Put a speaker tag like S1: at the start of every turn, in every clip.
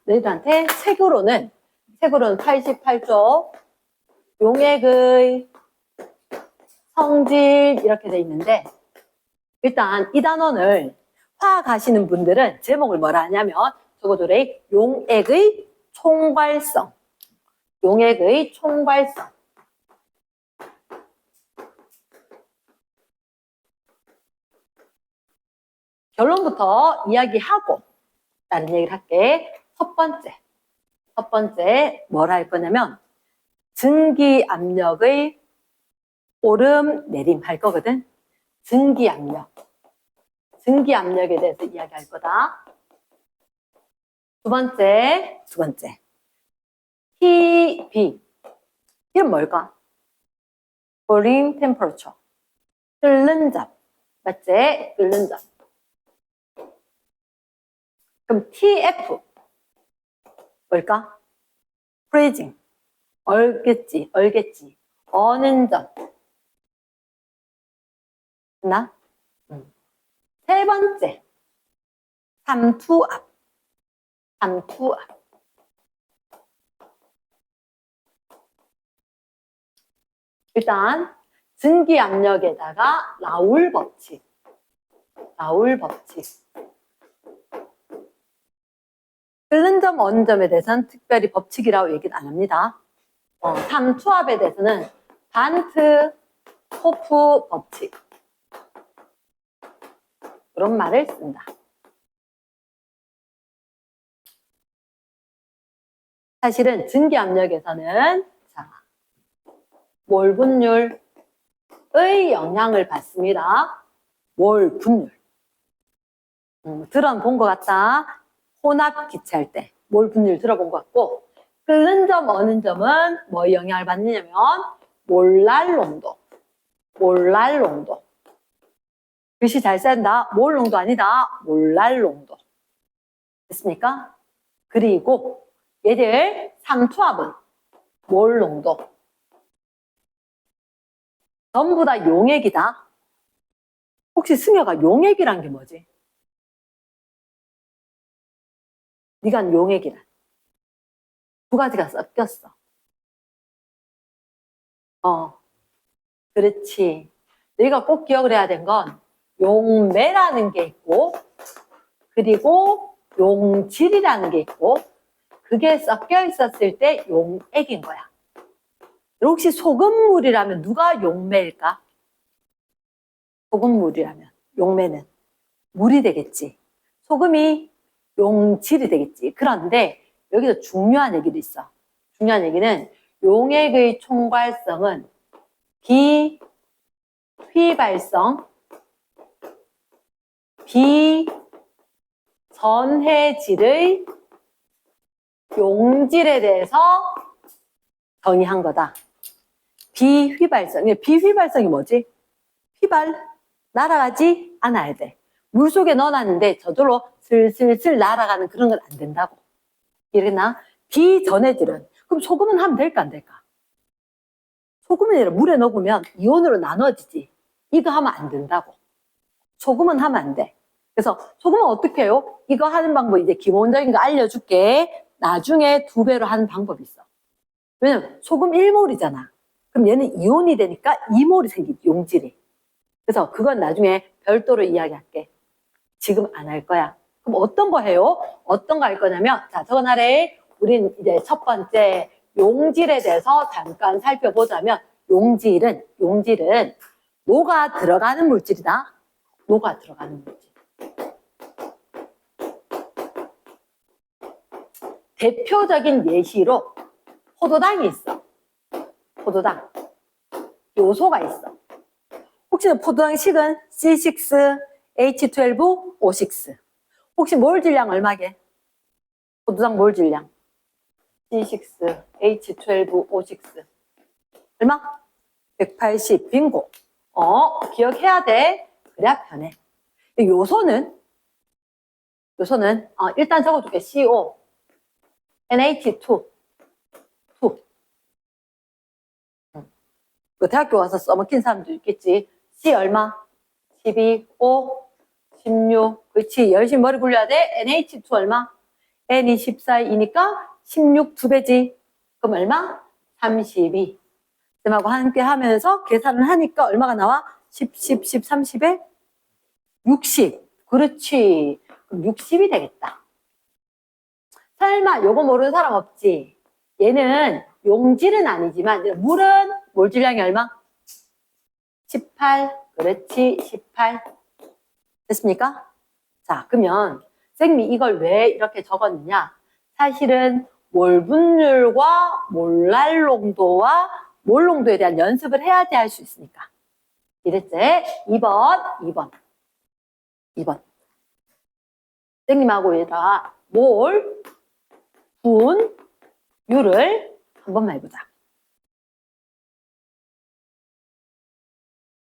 S1: 너희들한테 책으로는 88쪽 용액의 성질 이렇게 돼 있는데, 일단 이 단원을 화학 하시는 분들은 제목을 뭐라 하냐면 적어도래 용액의 총괄성. 용액의 총괄성. 결론부터 이야기하고 다른 얘기를 할게. 첫 번째 뭐라 할 거냐면 증기압력의 오름 내림 할 거거든. 증기압력에 대해서 이야기할 거다. 두 번째 TB 이건 뭘까? boiling temperature, 끓는 점. 맞지? 끓는 점. 그럼 TF 뭘까? freezing, 얼겠지. 어는 점. 됐나? 세 번째 삼투압. 일단 증기압력에다가 라울 법칙. 끓는 점, 어는 점에 대해서는 특별히 법칙이라고 얘기는 안 합니다. 삼투압에 대해서는 반트 호프 법칙. 그런 말을 쓴다. 사실은 증기압력에서는 몰 분율의 영향을 받습니다. 몰 분율. 들어본 것 같다. 혼합 기체할 때 몰 분율 들어본 것 같고, 끓는 점, 어는 점은 뭐 영향을 받느냐면 몰랄 농도. 글씨 잘 쓴다. 몰 농도 아니다. 몰랄 농도. 됐습니까? 그리고 얘들 삼투압은 몰 농도. 전부 다 용액이다. 혹시 승혁아, 용액이란 게 뭐지? 네가 한 용액이란 두 가지가 섞였어. 그렇지. 너희가 꼭 기억을 해야 된 건 용매라는 게 있고, 그리고 용질이라는 게 있고, 그게 섞여 있었을 때 용액인 거야. 혹시 소금물이라면 누가 용매일까? 소금물이라면 용매는 물이 되겠지. 소금이 용질이 되겠지. 그런데 여기서 중요한 얘기도 있어. 중요한 얘기는 용액의 총괄성은 비휘발성, 비전해질의 용질에 대해서 정의한 거다. 비휘발성이 뭐지? 휘발 날아가지 않아야 돼. 물속에 넣어놨는데 저절로 슬슬슬 날아가는 그런 건 안 된다고. 이랬나? 비전해질은 그럼 소금은 하면 될까 안 될까? 소금은 아니라 물에 녹으면 이온으로 나눠지지. 이거 하면 안 된다고. 소금은 하면 안 돼. 그래서 소금은 어떻게 해요? 이거 하는 방법 이제 기본적인 거 알려줄게. 나중에 2배로 하는 방법이 있어. 왜냐면 소금 1몰이잖아. 그럼 얘는 이온이 되니까 2몰이 생기지, 용질이. 그래서 그건 나중에 별도로 이야기할게. 지금 안 할 거야. 그럼 어떤 거 해요? 어떤 거 할 거냐면, 자, 저건 아래 우린 이제 첫 번째 용질에 대해서 잠깐 살펴보자면, 용질은 녹아 들어가는 물질이다. 녹아 들어가는 물질. 대표적인 예시로 포도당이 있어. 포도당. 요소가 있어. 혹시 포도당 식은 C6, H12, O6. 혹시 몰 질량 얼마게? 포도당 몰 질량. C6, H12, O6. 얼마? 180. 빙고. 기억해야 돼. 그래야 편해. 요소는 일단 적어줄게. CO, NH2. 그 대학교 와서 써먹힌 사람도 있겠지. C 얼마? 12, 5, 16. 그렇지. 열심히 머리 굴려야 돼. NH2 얼마? n이 14이니까 16 2배지. 그럼 얼마? 32. 쌤하고 함께 하면서 계산을 하니까 얼마가 나와? 10, 10, 10, 30에 60. 그렇지. 그럼 60이 되겠다. 설마 요거 모르는 사람 없지? 얘는 용질은 아니지만 물은 몰질량이 얼마? 18. 그렇지. 18. 됐습니까? 자, 그러면 쌤이 이걸 왜 이렇게 적었느냐? 사실은 몰 분율과 몰랄 농도와 몰 농도에 대한 연습을 해야지 할 수 있으니까. 이랬지? 2번. 쌤님하고 얘들아 몰, 분, 율을 한 번만 해보자.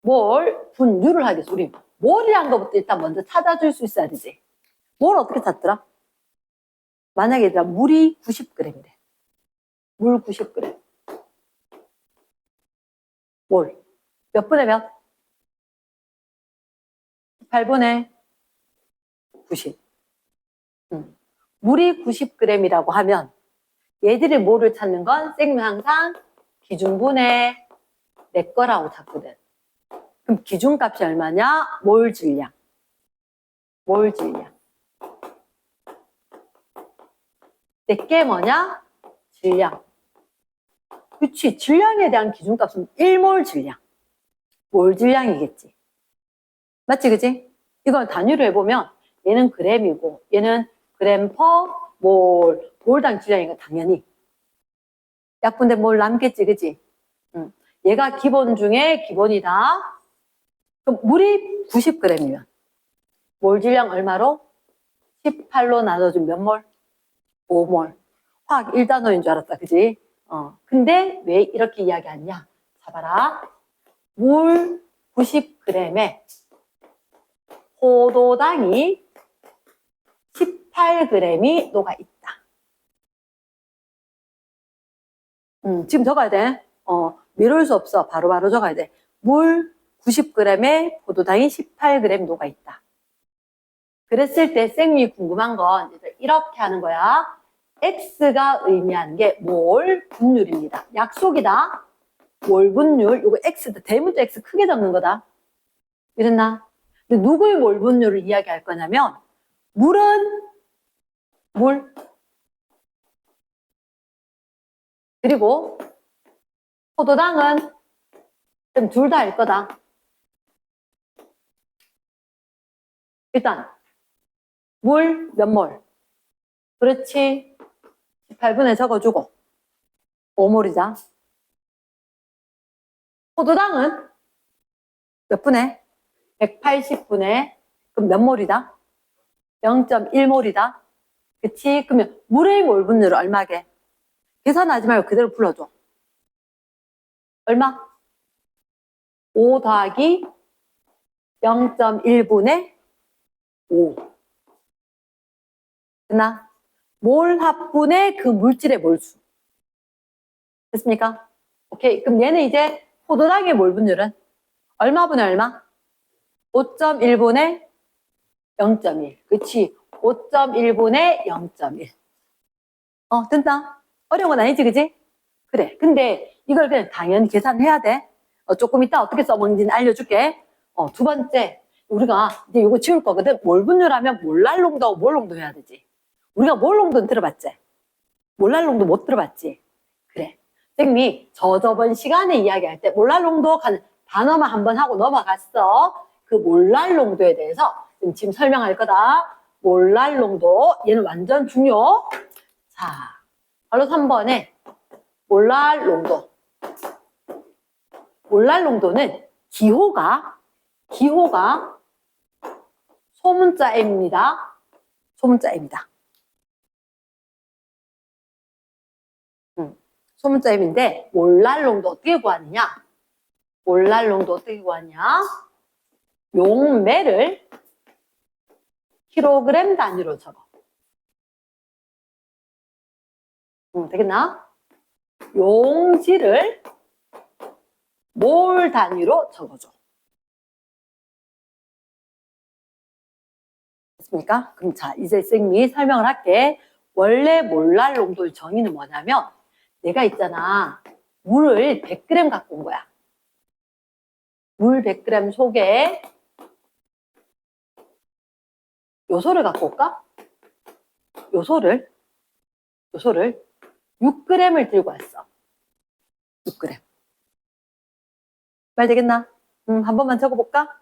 S1: 몰, 분, 율을 하기 위해서 우리 몰이란 것부터 일단 먼저 찾아줄 수 있어야 되지. 뭘 어떻게 찾더라? 만약에 얘들아 물이 90g이래. 물 90g. 몰. 몇 분의 몇? 18분의 90. 물이 90g이라고 하면 얘들의 몰을 찾는 건 쌤은 항상 기준분의 내 거라고 찾거든. 그럼 기준값이 얼마냐? 몰 질량. 몰 질량. 내게 뭐냐? 질량. 그치. 질량에 대한 기준값은 1몰 질량. 몰 질량이겠지. 맞지, 그치? 이걸 단위로 해보면 얘는 그램이고 얘는 그램 퍼 몰. 몰당 질량이니까 당연히 약분된 몰 남겠지, 그치? 얘가 기본 중에 기본이다. 그럼 물이 90g이면 몰 질량 얼마로? 18로 나눠준 몇 몰? 5몰. 화학 1단원인 줄 알았다, 그지? 근데 왜 이렇게 이야기하냐? 잡아라. 물 90g에 포도당이 18g이 녹아 있다. 지금 적어야 돼. 미룰 수 없어. 바로바로 적어야 돼. 물 90g에 포도당이 18g 녹아 있다. 그랬을 때 쌤이 궁금한 건 이렇게 하는 거야. X가 의미하는 게 몰 분율입니다. 약속이다. 몰 분율. 이거 X, 대문자 X 크게 적는 거다. 이랬나? 근데 누구의 몰 분율을 이야기할 거냐면 물은 물. 그리고 포도당은 둘 다 알 거다. 일단 물 몇 몰? 그렇지. 18분에 적어주고 5몰이다. 포도당은 몇 분에? 180분에 그럼 몇 몰이다? 0.1몰이다. 그치? 그러면 물의 몰 분율은 얼마게? 계산하지 말고 그대로 불러줘. 얼마? 5 더하기 0.1분의 5. 됐나? 몰 합분의 그 물질의 몰수. 됐습니까? 오케이. 그럼 얘는 이제 포도당의 몰 분율은 얼마 분의 얼마? 5.1분의 0.1. 그치? 5.1분의 0.1. 된다? 어려운 건 아니지, 그지? 그래. 근데 이걸 그냥 당연히 계산해야 돼. 조금 이따 어떻게 써먹는지는 알려줄게. 두 번째, 우리가 이제 이거 지울 거거든. 몰 분율하면 몰랄 농도하고 몰 농도 해야 되지. 우리가 몰 농도는 들어봤지? 몰랄 농도 못 들어봤지? 그래. 선생님이 저번 시간에 이야기할 때 몰랄 농도 단어만 한번 하고 넘어갔어. 그 몰랄 농도에 대해서 지금 설명할 거다. 몰랄 농도. 얘는 완전 중요. 자, 바로 3번에 몰랄 농도. 몰랄 농도는 기호가 소문자 M입니다. 소문자 M이다. 소문자 M인데 몰랄 농도 어떻게 구하느냐? 몰랄 농도 어떻게 구하냐? 용매를 킬로그램 단위로 적어. 되겠나? 용질을 몰 단위로 적어줘. 됐습니까? 그럼 자, 이제 쌤이 설명을 할게. 원래 몰랄 농도의 정의는 뭐냐면 내가 있잖아. 물을 100g 갖고 온 거야. 물 100g 속에 요소를 갖고 올까? 요소를 6g을 들고 왔어. 6g. 말 되겠나? 한 번만 적어볼까?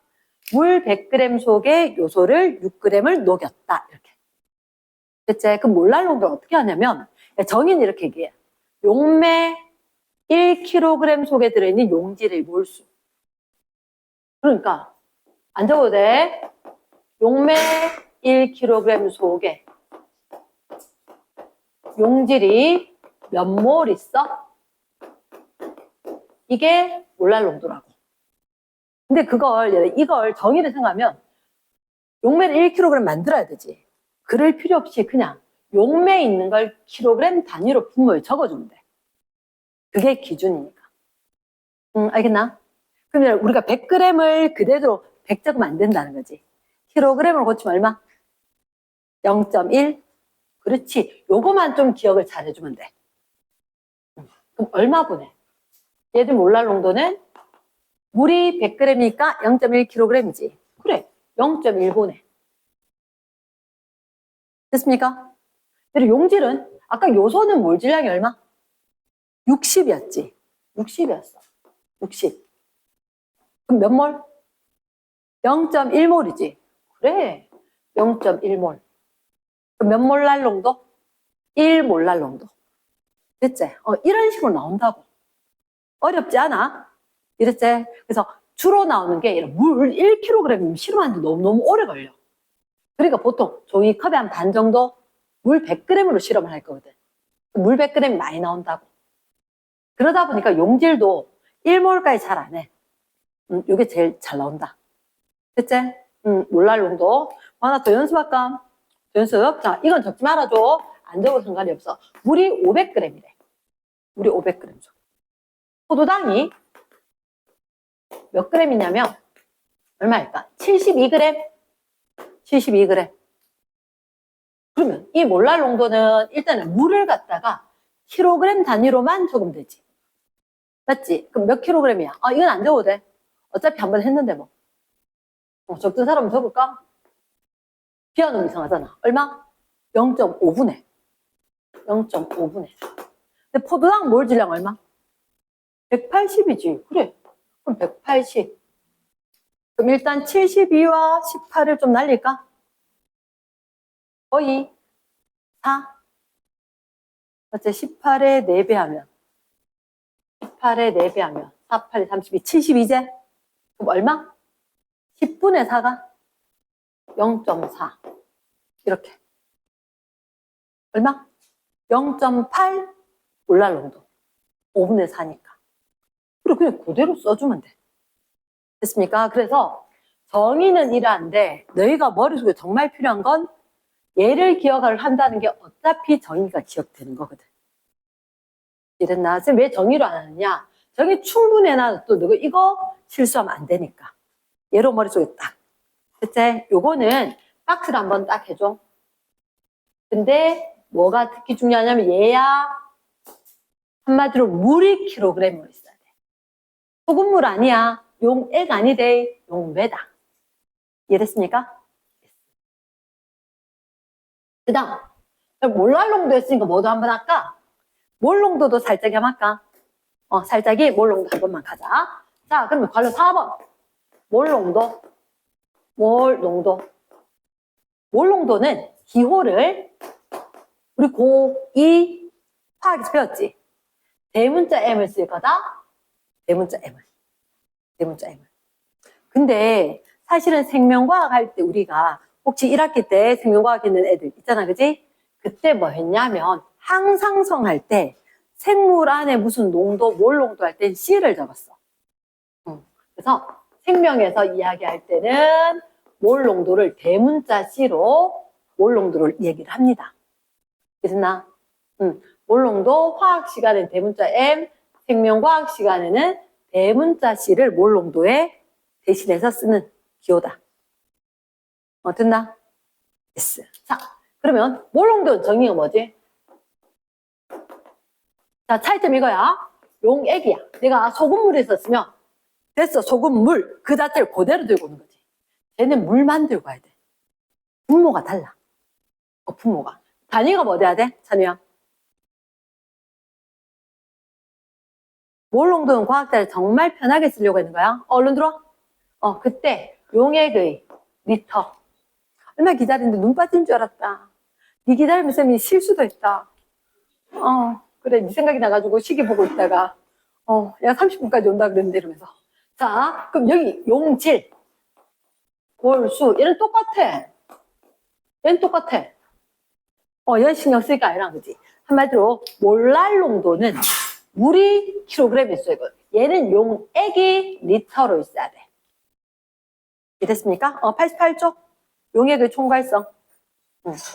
S1: 물 100g 속에 요소를 6g을 녹였다. 이렇게. 됐지? 그럼 몰랄 농도를 어떻게 하냐면 정의는 이렇게 얘기해. 용매 1kg 속에 들어있는 용질의 몰수. 그러니까 안 적어도 돼. 용매 1kg 속에 용질이 몇 몰 있어? 이게 몰랄 농도라고. 근데 이걸 정의를 생각하면 용매를 1kg 만들어야 되지. 그럴 필요 없이 그냥 용매에 있는 걸 킬로그램 단위로 분모에 적어주면 돼. 그게 기준이니까. 알겠나? 그러면 우리가 100g을 그대로 100 적으면 안 된다는 거지. 킬로그램으로 고치면 얼마? 0.1. 그렇지. 요거만 좀 기억을 잘 해주면 돼. 그럼 얼마 보내? 얘들 몰랄 농도는 물이 100g이니까 0.1kg이지. 그래. 0.1 보내. 됐습니까? 그리고 용질은 아까 요소는 몰 질량이 얼마? 60이었지. 60이었어. 60. 그럼 몇 몰? 0.1몰이지. 그래. 0.1몰. 그럼 몇 몰랄 농도? 1몰랄 농도. 됐지? 이런 식으로 나온다고. 어렵지 않아? 이랬지? 그래서 주로 나오는 게 물 1kg 실험하는데 너무너무 오래 걸려. 그러니까 보통 종이컵에 한 반 정도 물 100g으로 실험을 할 거거든. 물 100g이 많이 나온다고. 그러다 보니까 용질도 1몰까지 잘 안 해. 요게 제일 잘 나온다. 됐지? 몰랄 농도. 하나 더 연습할까? 연습. 자, 이건 적지 말아줘. 안 적어도 상관이 없어. 물이 500g이래. 물이 500g. 포도당이 몇 g이냐면 얼마일까? 72g. 72g. 그러면 이 몰랄 농도는 일단은 물을 갖다가 킬로그램 단위로만 적으면 되지. 맞지? 그럼 몇 킬로그램이야? 이건 안 적어도 돼. 어차피 한 번 했는데 뭐. 적던 사람은 적을까? 비하면 이상하잖아. 얼마? 0.5분의. 0.5분의. 근데 포도당 몰 질량 얼마? 180이지. 그래. 그럼 180. 그럼 일단 72와 18을 좀 날릴까? 거의 4. 맞지? 18에 4배하면 18에 4배하면 4, 8에 32, 72제? 그럼 얼마? 10분의 4가 0.4 이렇게. 얼마? 0.8 몰랄 농도. 5분의 4니까. 그리고 그냥 그대로 써주면 돼. 됐습니까? 그래서 정의는 이러한데 너희가 머릿속에 정말 필요한 건 얘를 기억을 한다는 게 어차피 정의가 기억되는 거거든. 이랬나? 선생님 왜 정의로 안 하느냐? 정의 충분히 해놔도 너가 이거 실수하면 안 되니까. 얘로 머릿속에 딱. 됐지? 요거는 박스를 한번 딱 해줘. 근데 뭐가 특히 중요하냐면 얘야 한마디로 물이 킬로그램으로 있어야 돼. 소금물 아니야. 용액 아니대. 용매다. 이해됐습니까? 그 다음 몰랄 농도 했으니까 뭐도 한번 할까? 몰 농도도 살짝이 한번 할까? 살짝이 몰 농도 한 번만 가자. 자, 그러면 관련 4번. 몰 농도. 몰 농도. 몰 농도는 기호를 우리 고2 화학에서 배웠지? 대문자 M을 쓸 거다. 대문자 M을. 대문자 M을. 근데 사실은 생명과학 할 때 우리가 혹시 1학기 때 생명과학 있는 애들 있잖아, 그지? 그때 뭐 했냐면 항상성 할 때 생물 안에 무슨 농도, 몰 농도 할 때 C를 적었어. 그래서 생명에서 이야기할 때는 몰 농도를 대문자 C로 몰 농도를 얘기를 합니다. 그랬나? 몰 농도 화학 시간에는 대문자 M, 생명과학 시간에는 대문자 C를 몰 농도에 대신해서 쓰는 기호다. 됐나? 됐어. 자, 그러면 몰농도 정의가 뭐지? 자, 차이점 이거야. 용액이야. 내가 소금물에 썼으면 됐어. 소금물 그 자체를 그대로 들고 오는 거지. 쟤는 물만 들고 와야 돼. 분모가 달라. 분모가. 단위가 뭐 돼야 돼? 찬우야. 몰농도는 과학자를 정말 편하게 쓰려고 했는 거야. 얼른 들어. 그때 용액의 리터. 얼마나 기다리는데 눈 빠진 줄 알았다. 네 기다리면 쌤이 실수도 했다. 그래, 네 생각이 나가지고 시계 보고 있다가 야 30분까지 온다 그랬는데 이러면서. 자, 그럼 여기 용질, 몰수 얘는 똑같아. 얘는 똑같아. 얘는 신경 쓸 게 아니라 그지. 한마디로 몰랄 농도는 물이 킬로그램에 있어요. 얘는 용액이 리터로 있어야 돼. 이해됐습니까? 88쪽 용액의 총괄성.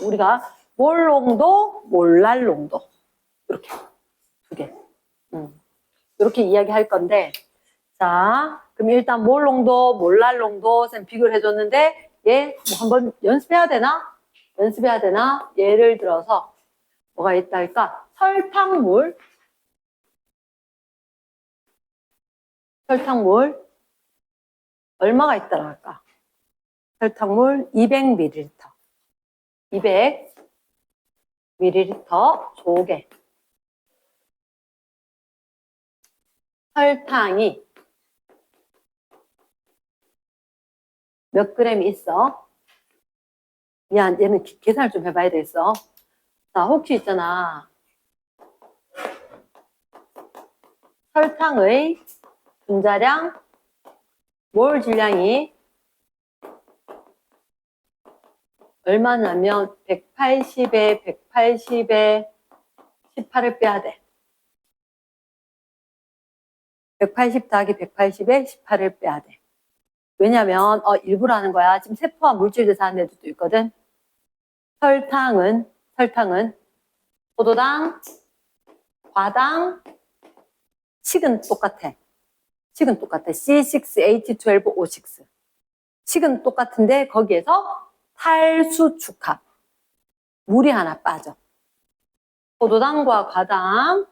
S1: 우리가 몰농도, 몰랄 농도 이렇게 두 개. 이렇게 이야기할 건데, 자, 그럼 일단 몰농도, 몰랄 농도 쌤 비교를 해줬는데 얘 뭐 한번 연습해야 되나? 연습해야 되나? 예를 들어서 뭐가 있다 할까? 설탕물 얼마가 있다라 할까? 설탕물 200ml 200ml 조개. 설탕이 몇 그램이 있어? 미안, 얘는 계산을 좀 해봐야 되겠어. 자, 혹시 있잖아. 설탕의 분자량, 몰 질량이 얼마냐면 180에 18을 빼야 돼. 180 더하기 180에 18을 빼야 돼. 왜냐면 일부러 하는 거야. 지금 세포와 물질 대사하는 애들도 있거든. 설탕은 포도당, 과당, 식은 똑같아. C6H12O6. 식은 똑같은데 거기에서 탈수축합. 물이 하나 빠져. 포도당과 과당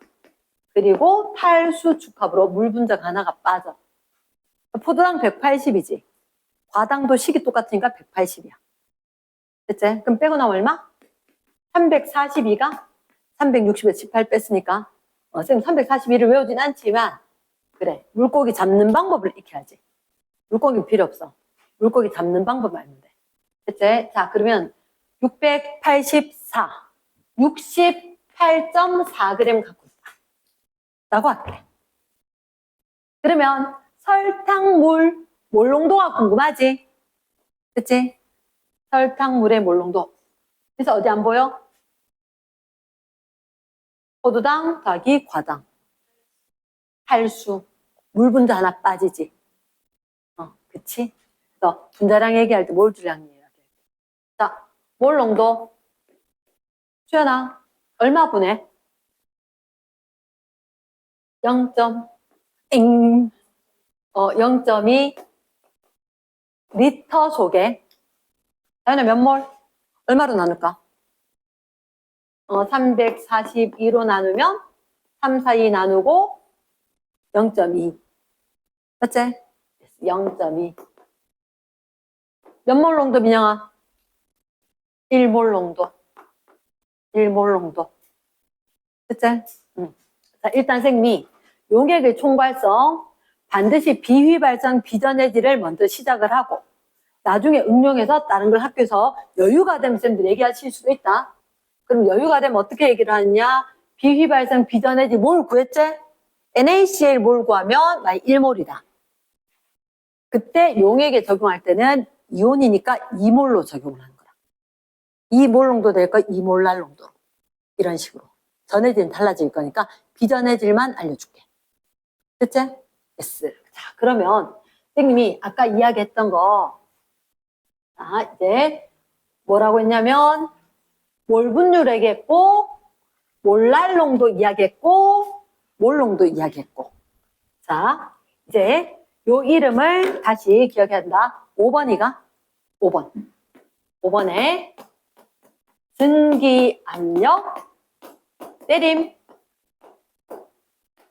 S1: 그리고 탈수축합으로 물 분자가 하나가 빠져. 포도당 180이지. 과당도 식이 똑같으니까 180이야. 됐지? 그럼 빼고 나면 얼마? 342가 360에 18 뺐으니까 쌤 341을 외우진 않지만 그래, 물고기 잡는 방법을 익혀야지. 물고기 필요 없어. 물고기 잡는 방법 알면 돼. 됐지? 자, 그러면 684 68.4g 갖고 있다 라고 할게. 그러면 설탕물 몰농도가 궁금하지? 그치? 설탕물의 몰농도. 그래서 어디 안 보여? 포도당 더하기 과당. 탈수. 물 분자 하나 빠지지. 그치? 그래서 분자량 얘기할 때 몰 질량 얘기해. 자, 몰농도. 수연아, 얼마 분해? 0.2 리터 속에 자연아 몇 몰? 얼마로 나눌까? 342로 나누면 3, 4, 2 나누고 0.2 맞지? 0.2 몇 몰 농도 민영아? 1몰 농도 1몰 농도 그치? 자, 일단 생미 용액의 총괄성 반드시 비휘발성 비전해질을 먼저 시작을 하고 나중에 응용해서 다른 걸 학교에서 여유가 되면 쌤들 얘기하실 수도 있다. 그럼 여유가 되면 어떻게 얘기를 하느냐? 비휘발성 비전해질 뭘 구했지? NaCl 몰 구하면 1몰이다. 그때 용액에 적용할 때는 이온이니까 2몰로 적용을 하는 거다. 2몰 농도 될 거 2몰랄 농도. 이런 식으로. 전해질은 달라질 거니까 비전해질만 알려줄게. 됐지? yes. 자, 그러면 선생님이 아까 이야기했던 거 자, 이제 뭐라고 했냐면 몰 분율 얘기했고 몰랄 농도 이야기했고 몰농도 이야기했고 자, 이제 요 이름을 다시 기억해야 한다. 5번이가 5번에 증기 압력 내림.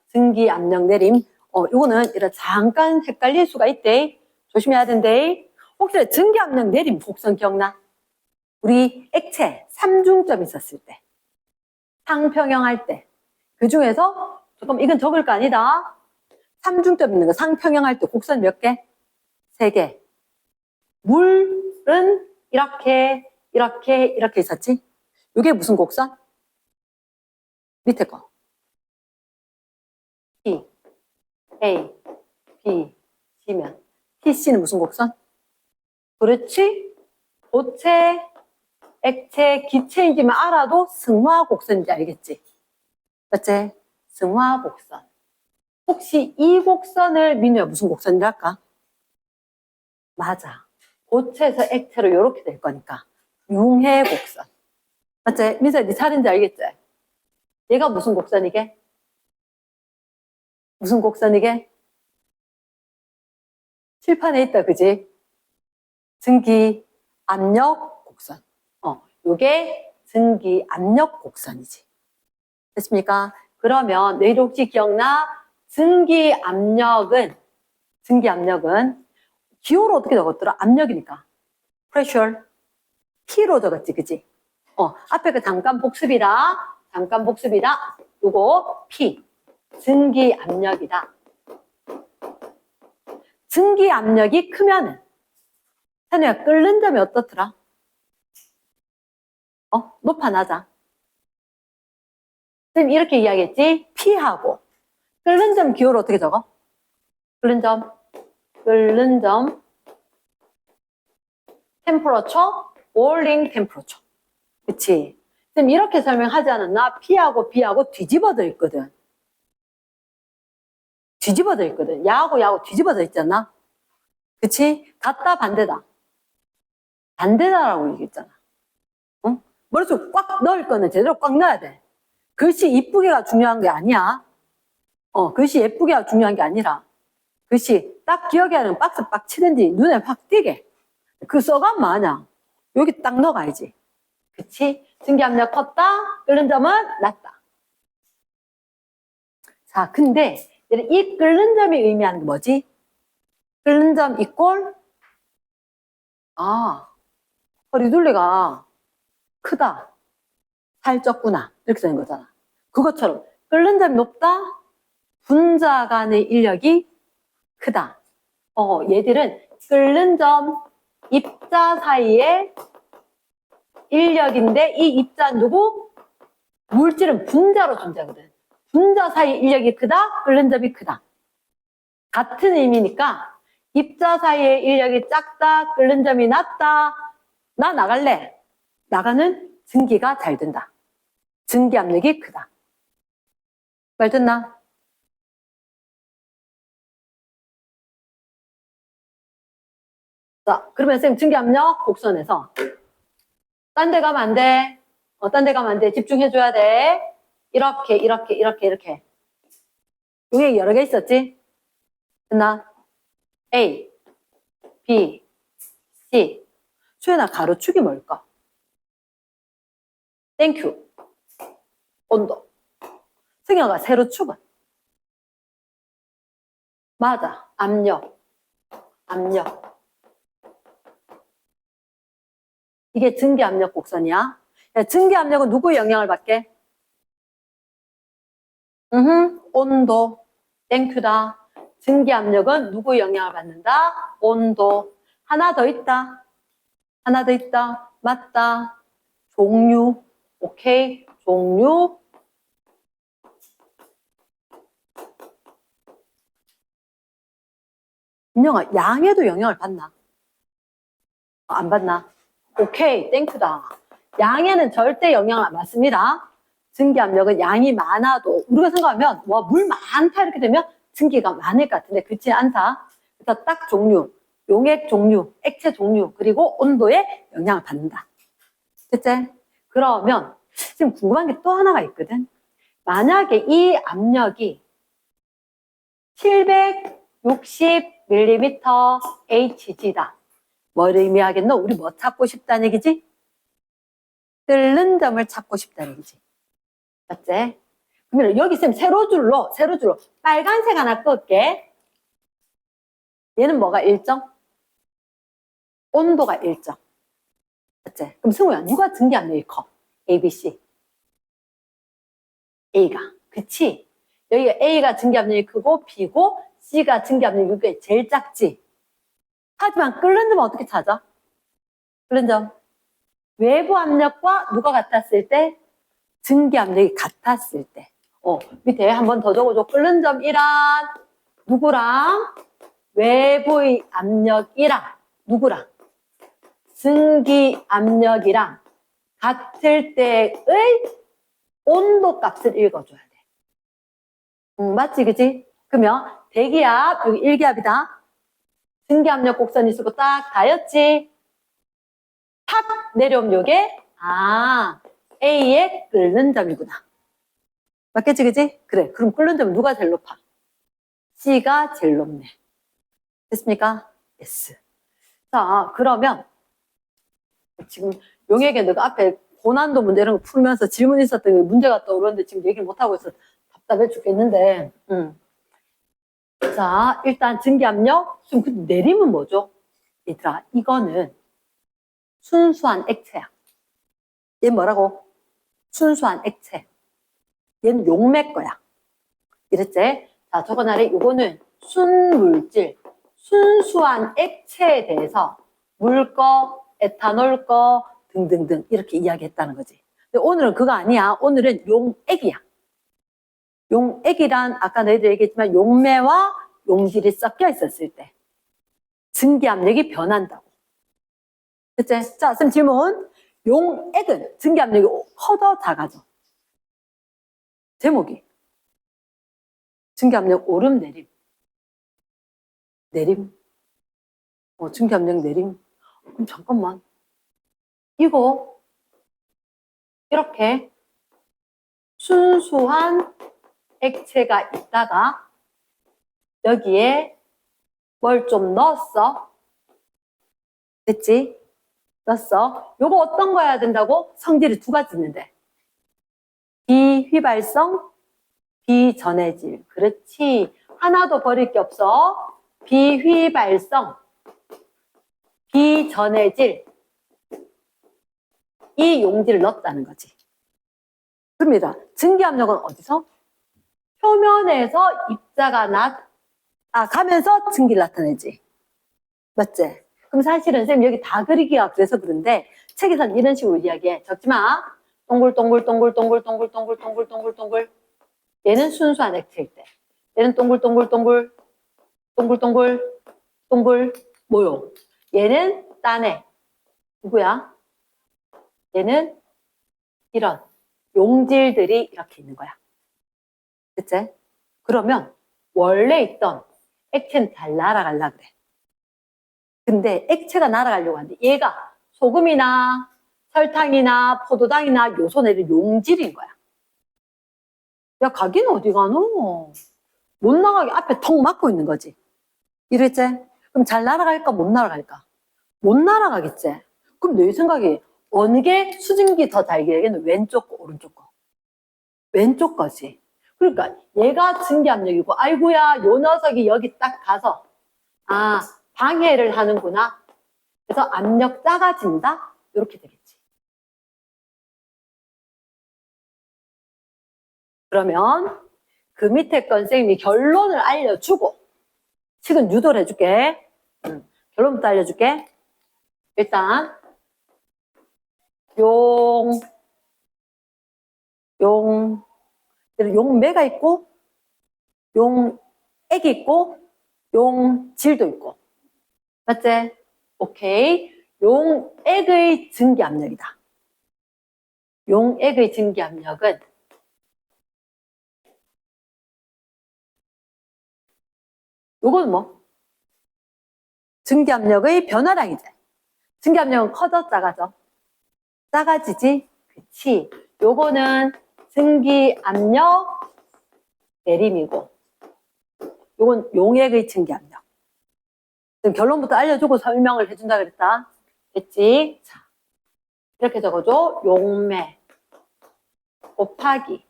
S1: 증기 압력 내림. 요거는 이런 잠깐 헷갈릴 수가 있대. 조심해야 된대. 혹시 증기 압력 내림 곡선 기억나? 우리 액체 3중점 있었을 때, 상평형할 때, 그 중에서 잠깐 이건 적을 거 아니다. 3중점 있는 거 상평형할 때 곡선 몇 개? 3개. 물은 이렇게 이렇게 있었지? 이게 무슨 곡선? 밑에 거. P, A, B, C면 TC는 무슨 곡선? 그렇지? 고체, 액체, 기체인지만 알아도 승화 곡선인지 알겠지? 맞지? 승화 곡선. 혹시 이 곡선을 민우야 무슨 곡선이라 할까? 맞아. 고체에서 액체로 이렇게 될 거니까 융해 곡선. 맞지? 민수야 네 차례인지 알겠지? 얘가 무슨 곡선이게? 무슨 곡선이게? 칠판에 있다, 그지? 증기 압력 곡선. 요게 증기 압력 곡선이지. 됐습니까? 그러면 너희들 혹시 기억나? 증기 압력은 기호로 어떻게 적었더라? 압력이니까. pressure. P로 적었지, 그지? 앞에 그 잠깐 복습이라. 요거 P. 증기 압력이다. 증기 압력이 크면은, 현우야, 끓는 점이 어떻더라? 높아, 낮아? 선생님 이렇게 이야기했지? P하고. 끓는 점 기호를 어떻게 적어? 끓는 점. temperature, boiling temperature. 그치? 선생님 이렇게 설명하지 않았나? P하고 B하고 뒤집어져 있거든. 야하고 뒤집어져 있잖아. 그치? 같다, 반대다. 반대다라고 얘기했잖아. 응? 머릿속에 꽉 넣을 거는 제대로 꽉 넣어야 돼. 글씨 이쁘게가 중요한 게 아니야. 글씨 예쁘게가 중요한 게 아니라, 글씨 딱 기억이 하는 박스 빡 치든지 눈에 확 띄게. 그 써간 마냥 여기 딱 넣어가야지. 그치? 증기압력 컸다, 끓는 점은 낮다. 자, 근데 이 끓는 점이 의미하는 게 뭐지? 끓는 점 이꼴 허리둘레가 크다, 살쪘구나 이렇게 되는 거잖아. 그것처럼 끓는 점이 높다, 분자 간의 인력이 크다. 얘들은 끓는 점 입자 사이의 인력인데 이 입자 누구? 물질은 분자로 존재하거든. 분자 사이 인력이 크다, 끓는 점이 크다. 같은 의미니까 입자 사이의 인력이 작다, 끓는 점이 낮다. 나 나갈래. 나가는 증기가 잘 된다. 증기 압력이 크다. 말 듣나? 자, 그러면 선생님 증기 압력 곡선에서 딴 데 가면 안 돼. 딴 데 가면 안 돼. 집중해줘야 돼. 이렇게. 여기 여러 개 있었지? 됐나? A, B, C. 수연아, 가로축이 뭘까? 땡큐. 온도. 승혁아, 세로축은? 맞아. 압력. 이게 증기압력 곡선이야. 증기압력은 누구의 영향을 받게? 온도. 땡큐다. 증기압력은 누구의 영향을 받는다? 온도. 하나 더 있다. 맞다. 종류. 오케이. 종류. 민영아, 양에도 영향을 받나? 안 받나? 오케이, 땡큐다. 양에는 절대 영향을 안 받습니다. 증기압력은 양이 많아도 우리가 생각하면 와, 물 많다 이렇게 되면 증기가 많을 것 같은데 그렇지 않다. 그래서 딱 종류, 용액 종류, 액체 종류, 그리고 온도에 영향을 받는다. 됐지? 그러면 지금 궁금한 게 또 하나가 있거든. 만약에 이 압력이 760mm Hg다. 뭘 의미하겠노? 우리 뭐 찾고 싶다는 얘기지? 끓는 점을 찾고 싶다는 거지. 맞지? 그러면 여기 쌤 세로줄로 빨간색 하나 끌게. 얘는 뭐가 일정? 온도가 일정. 맞지? 그럼 승우야, 누가 증기압력이 커? A, B, C. A가. 그치? 여기가 A가 증기압력이 크고 B고 C가 증기압력이 제일 작지. 하지만 끓는 점은 어떻게 찾아? 끓는 점. 외부 압력과 누가 같았을 때? 증기압력이 같았을 때. 밑에 한 번 더 적어줘. 끓는 점이란 누구랑? 외부의 압력이랑 누구랑? 증기압력이랑 같을 때의 온도 값을 읽어줘야 돼. 맞지, 그치? 그러면 대기압, 여기 1기압이다. 증기압력 곡선이 쓰고 딱 닿였지? 탁 내려오면 요게, A의 끓는 점이구나. 맞겠지, 그치? 그래. 그럼 끓는 점은 누가 제일 높아? C가 제일 높네. 됐습니까? S. 자, 그러면 지금 용에게 너가 앞에 고난도 문제 이런 거 풀면서 질문 있었던 게 문제가 떠오르는데 지금 얘기를 못하고 있어서 답답해 죽겠는데. 자, 일단 증기압력. 지금 그 내림은 뭐죠? 얘들아, 이거는 순수한 액체야. 얘 뭐라고? 순수한 액체. 얘는 용매 거야. 이랬지? 자, 적어놔래. 이거는 순물질, 순수한 액체에 대해서 물 거, 에탄올 거 등등등 이렇게 이야기했다는 거지. 근데 오늘은 그거 아니야. 오늘은 용액이야. 용액이란 아까 너희들 얘기했지만 용매와 용질이 섞여 있었을 때 증기압력이 변한다고. 그치? 자, 쌤 질문. 용액은 증기압력이 커져 작아져? 제목이 증기압력 오름 내림. 내림. 증기압력 내림. 그럼 잠깐만. 이거 이렇게 순수한 액체가 있다가 여기에 뭘 좀 넣었어. 됐지? 넣었어. 요거 어떤 거 해야 된다고? 성질이 두 가지 있는데. 비휘발성, 비전해질. 그렇지. 하나도 버릴 게 없어. 비휘발성, 비전해질. 이 용질을 넣었다는 거지. 그럽니다. 증기압력은 어디서? 표면에서 입자가 가면서 증기를 나타내지. 맞지? 그럼 사실은 쌤 여기 다 그리기가 그래서 그런데 책에서는 이런 식으로 이야기해. 적지 마. 동글동글. 얘는 순수한 액체일 때. 얘는 동글 모용. 얘는 딴애. 누구야? 얘는 이런 용질들이 이렇게 있는 거야. 그치? 그러면 원래 있던 액체는 잘 날아가려 그래. 근데 액체가 날아가려고 하는데 얘가 소금이나 설탕이나 포도당이나 요소내는 용질인 거야. 야, 가기는 어디 가노? 못 나가게 앞에 턱 막고 있는 거지. 이랬지? 그럼 잘 날아갈까? 못 날아갈까? 못 날아가겠지? 그럼 내 생각에 어느 게 수증기 더 잘 기억에는 왼쪽 거, 오른쪽 거? 왼쪽 거지. 그러니까 얘가 증기압력이고 아이고야 요 녀석이 여기 딱 가서 방해를 하는구나. 그래서 압력 작아진다. 이렇게 되겠지. 그러면 그 밑에 건 쌤이 결론을 알려주고 식은 유도를 해줄게. 결론부터 알려줄게. 일단 용매가 있고 용액이 있고 용질도 있고. 맞지? 오케이. 용액의 증기압력이다. 용액의 증기압력은 요건 뭐? 증기압력의 변화량이지. 증기압력은 커져 작아져? 작아지지? 그치. 요거는 증기압력 내림이고 요건 용액의 증기압력. 결론부터 알려주고 설명을 해준다 그랬다. 됐지? 자, 이렇게 적어줘. 용매 곱하기.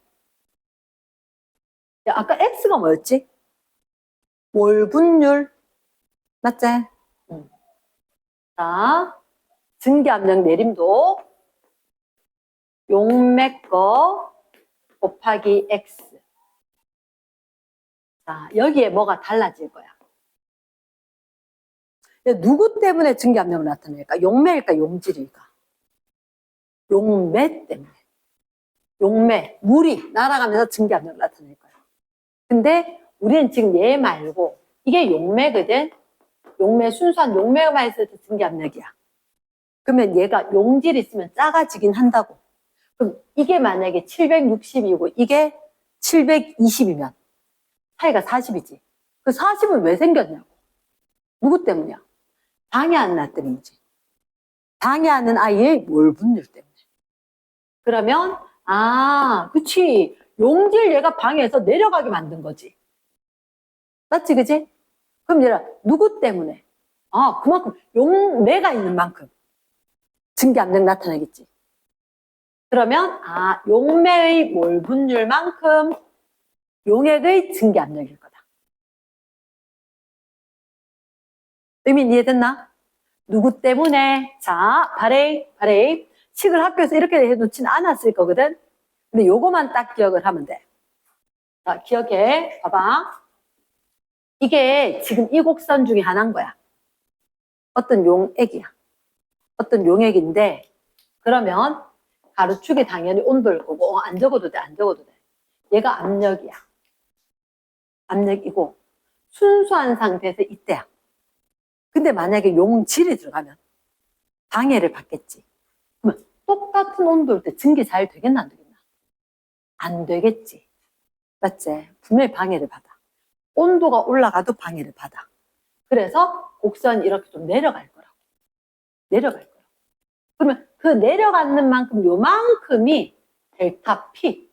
S1: 야, 아까 X가 뭐였지? 몰분율. 맞지? 자, 증기압력 내림도 용매 거 곱하기 X. 자, 여기에 뭐가 달라질 거야? 누구 때문에 증기압력을 나타낼까? 용매일까? 용질일까? 용매 때문에. 용매, 물이 날아가면서 증기압력을 나타낼 거야. 근데 우리는 지금 얘 말고 이게 용매거든? 용매, 순수한 용매만 있을 때 증기압력이야. 그러면 얘가 용질이 있으면 작아지긴 한다고. 그럼 이게 만약에 760이고 이게 720이면 차이가 40이지. 그 40은 왜 생겼냐고. 누구 때문이야? 방해하는 아 때문이지. 방해하는 아이의 몰분율 때문에. 그러면 그치. 용질 얘가 방해해서 내려가게 만든 거지. 맞지, 그치? 그럼 얘가 누구 때문에? 그만큼 용매가 있는 만큼 증기압력 나타나겠지. 그러면 용매의 몰분율만큼 용액의 증기압력일 거다. 의미 이해됐나? 누구 때문에? 자, 발레이. 식을 학교에서 이렇게 해놓지는 않았을 거거든. 근데 요거만 딱 기억을 하면 돼. 자, 기억해. 봐봐. 이게 지금 이 곡선 중에 하나인 거야. 어떤 용액이야. 어떤 용액인데, 그러면 가로축이 당연히 온도일 거고, 안 적어도 돼, 안 적어도 돼. 얘가 압력이야. 압력이고, 순수한 상태에서 이때야. 근데 만약에 용질이 들어가면 방해를 받겠지. 그러면 똑같은 온도일 때 증기 잘 되겠나, 안 되겠나? 안 되겠지. 맞지? 분명히 방해를 받아. 온도가 올라가도 방해를 받아. 그래서 곡선이 이렇게 좀 내려갈 거라고. 내려갈 거라고. 그러면 그 내려가는 만큼 요만큼이 델타 P.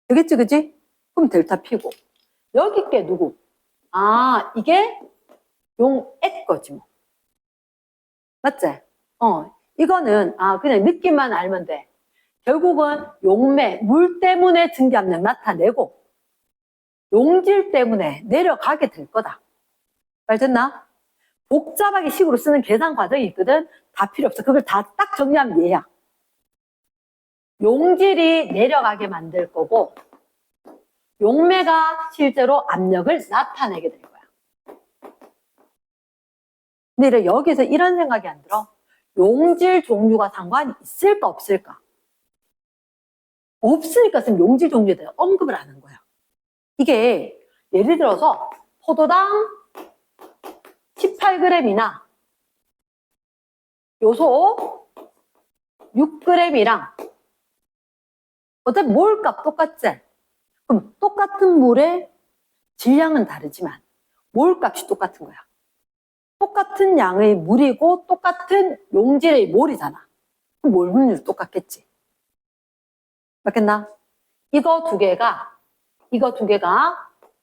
S1: 되겠지, 그지? 그럼 델타 P고. 여기 게 누구? 이게 용액 거지 뭐. 맞지? 이거는 그냥 느낌만 알면 돼. 결국은 용매, 물 때문에 증기압력 나타내고 용질 때문에 내려가게 될 거다. 알겠나? 복잡하게 식으로 쓰는 계산 과정이 있거든. 다 필요 없어. 그걸 다 딱 정리하면 얘야. 용질이 내려가게 만들 거고 용매가 실제로 압력을 나타내게 될 거야. 근데 여기서 이런 생각이 안 들어. 용질 종류가 상관이 있을까 없을까? 없으니까 지금 용질 종류에 대해 언급을 하는 거야. 이게 예를 들어서 포도당 18g이나 요소 6g이랑 어차피 몰값 똑같지? 그럼 똑같은 물의 질량은 다르지만 몰값이 똑같은 거야. 똑같은 양의 물이고 똑같은 용질의 몰이잖아. 그럼 몰분율 똑같겠지. 맞겠나? 이거 두 개가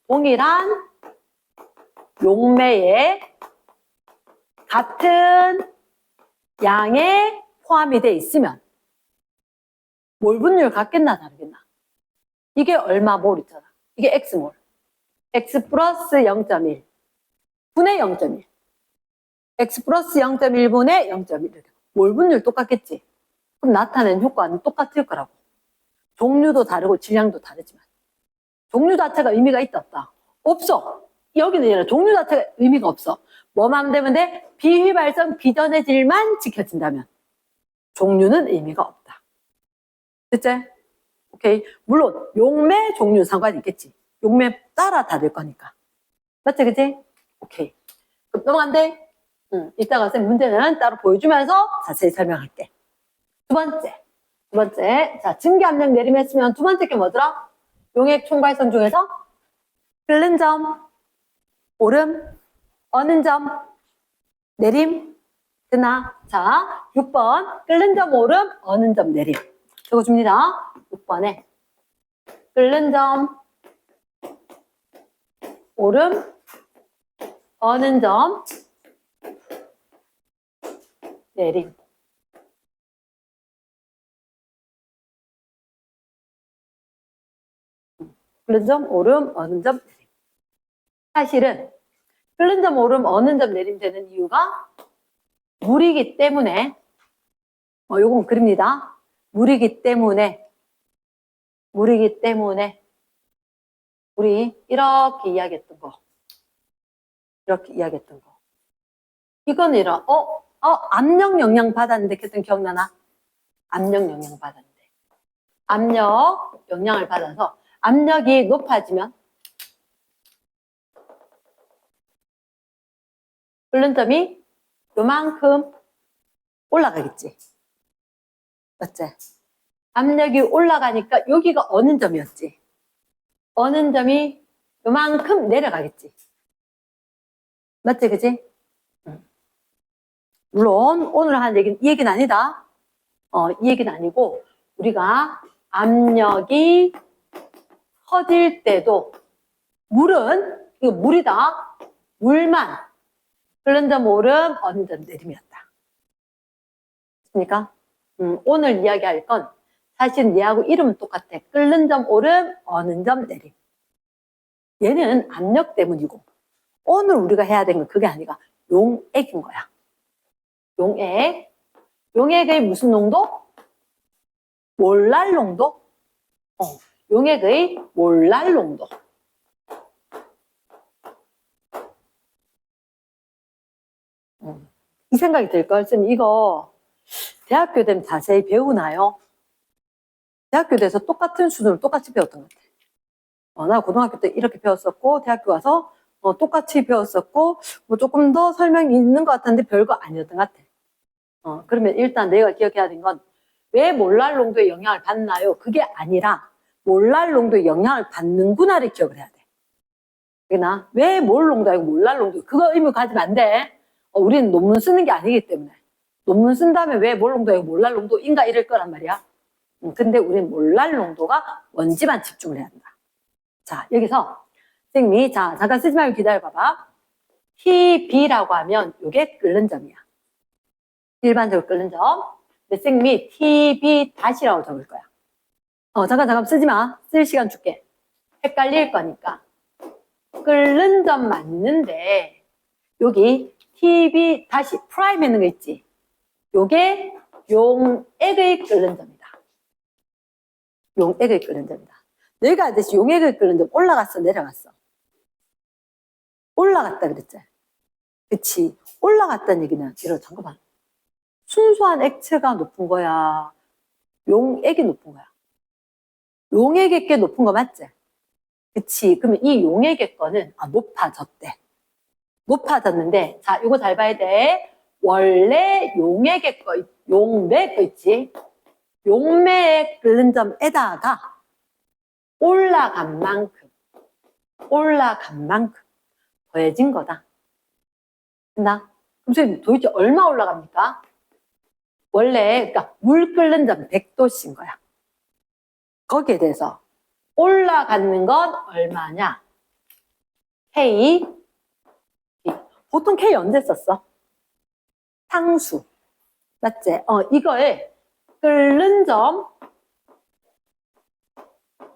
S1: 동일한 용매에 같은 양에 포함이 돼 있으면 몰분율 같겠나 다르겠나? 이게 얼마 몰 있잖아. 이게 X몰. X 플러스 0.1 분의 0.1 X 플러스 0.1분의 0.1 몰분율 똑같겠지? 그럼 나타내는 효과는 똑같을 거라고. 종류도 다르고 질량도 다르지만 종류 자체가 의미가 있다 없다? 없어. 여기는 종류 자체가 의미가 없어. 뭐만 되면 돼? 비휘발성 비전해질만 지켜진다면 종류는 의미가 없다. 됐지? 오케이. 물론 용매 종류 상관이 있겠지. 용매 따라 다를 거니까. 맞지, 그치? 오케이. 그럼 넘어간대. 이따가 쌤 문제는 따로 보여주면서 자세히 설명할게. 두 번째. 자, 증기압력 내림했으면 두 번째 게 뭐더라? 용액 총발성 중에서 끓는 점, 오름, 어는 점, 내림, 되나? 자, 6번 끓는 점, 오름, 어는 점, 내림. 적어줍니다. 6번에 끓는 점, 오름, 어는 점, 내림. 끓는 점 오름, 어는 점 내림. 사실은 끓는 점 오름, 어는 점 내림 되는 이유가 물이기 때문에 요건 그립니다. 물이기 때문에 우리 이렇게 이야기했던 거. 이거는 이런 압력 영향 받았는데 그랬던 기억나나? 압력 영향 받았는데. 압력 영향을 받아서 압력이 높아지면 끓는 점이 요만큼 올라가겠지. 맞지? 압력이 올라가니까 여기가 어는 점이었지. 어는 점이 요만큼 내려가겠지. 맞지, 그지? 물론 오늘 한 얘기는 이 얘기는 아니다. 이 얘기는 아니고 우리가 압력이 커질 때도 물은 이거 물이다. 물만 끓는 점 오름, 어는 점 내림이었다. 맞습니까? 오늘 이야기할 건 사실 얘하고 이름은 똑같아. 끓는 점 오름, 어는 점 내림. 얘는 압력 때문이고 오늘 우리가 해야 되는 건 그게 아니라 용액인 거야. 용액. 용액의 무슨 농도? 몰랄 농도? 용액의 몰랄 농도. 이 생각이 들걸. 쌤 이거 대학교 되면 자세히 배우나요? 대학교 돼서 똑같은 수준을 똑같이 배웠던 것 같아. 나 고등학교 때 이렇게 배웠었고 대학교 가서 똑같이 배웠었고 뭐 조금 더 설명이 있는 것 같았는데 별거 아니었던 것 같아. 그러면 일단 내가 기억해야 되는 건 왜 몰랄 농도의 영향을 받나요? 그게 아니라 몰랄 농도의 영향을 받는구나를 기억을 해야 돼. 그러나 왜 몰 농도 아니고 몰랄 농도 그거 의미 가지면 안 돼. 우리는 논문 쓰는 게 아니기 때문에 논문 쓴다면 왜 몰 농도 아니고 몰랄 농도인가 이럴 거란 말이야. 근데 우리는 몰랄 농도가 뭔지만 집중을 해야 한다. 자, 여기서 선생님이 자 잠깐 쓰지 말고 기다려봐봐. TB라고 하면 이게 끓는 점이야. 일반적으로 끓는 점. 근데 선생님이 TB 다시라고 적을 거야. 잠깐 쓰지 마. 쓸 시간 줄게. 헷갈릴 거니까. 끓는 점 맞는데 여기 TB 다시 프라임 있는 거 있지? 요게 용액의 끓는 점이다. 용액의 끓는 점이다. 내가 하듯이 용액을 끓는 점 올라갔어, 내려갔어? 올라갔다 그랬지? 그치? 올라갔다는 얘기는 이러 잠깐만. 순수한 액체가 높은 거야? 용액이 높은 거야? 용액의 게 높은 거 맞지? 그치? 그러면 이 용액의 거는 높아졌대. 높아졌는데 자, 이거 잘 봐야 돼. 원래 용액의 거, 용매 거 있지? 용매의 끓는 점에다가 올라간 만큼 더해진 거다. 됐나? 그럼 선생님 도대체 얼마 올라갑니까? 원래 그러니까 물 끓는 점 100도씨인 거야. 거기에 대해서 올라가는 건 얼마냐? K. 보통 K 언제 썼어? 상수. 맞지? 이걸 끓는 점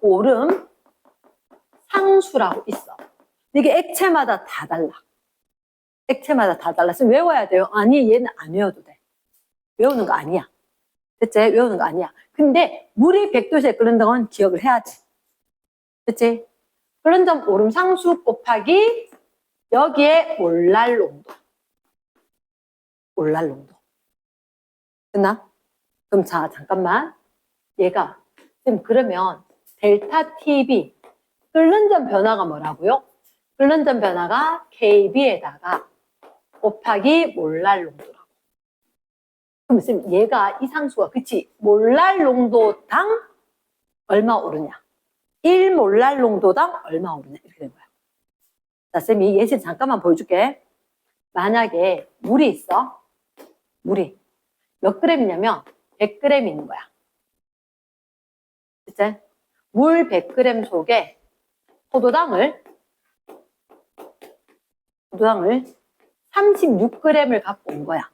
S1: 오름 상수라고 있어. 이게 액체마다 다 달라. 액체마다 다 달라서 외워야 돼요. 아니 얘는 안 외워도 돼. 외우는 거 아니야. 됐지? 외우는 거 아니야. 근데 물이 100도씨에 끓는 건 기억을 해야 돼. 됐지? 끓는 점 오름 상수 곱하기 여기에 몰랄 농도. 몰랄 농도. 됐나? 그럼 자, 잠깐만. 얘가 지금 그러면 델타 TB 끓는 점 변화가 뭐라고요? 끓는 점 변화가 KB에다가 곱하기 몰랄 농도라고. 그럼 쌤 얘가 이 상수가 그치? 몰랄 농도당 얼마 오르냐? 1몰랄 농도당 얼마 오르냐? 이렇게 된 거야. 자, 쌤이 예시 잠깐만 보여줄게. 만약에 물이 있어. 물이 몇 그램이냐면 100g 있는 거야. 그치? 물 100g 속에 포도당을 36g을 갖고 온 거야.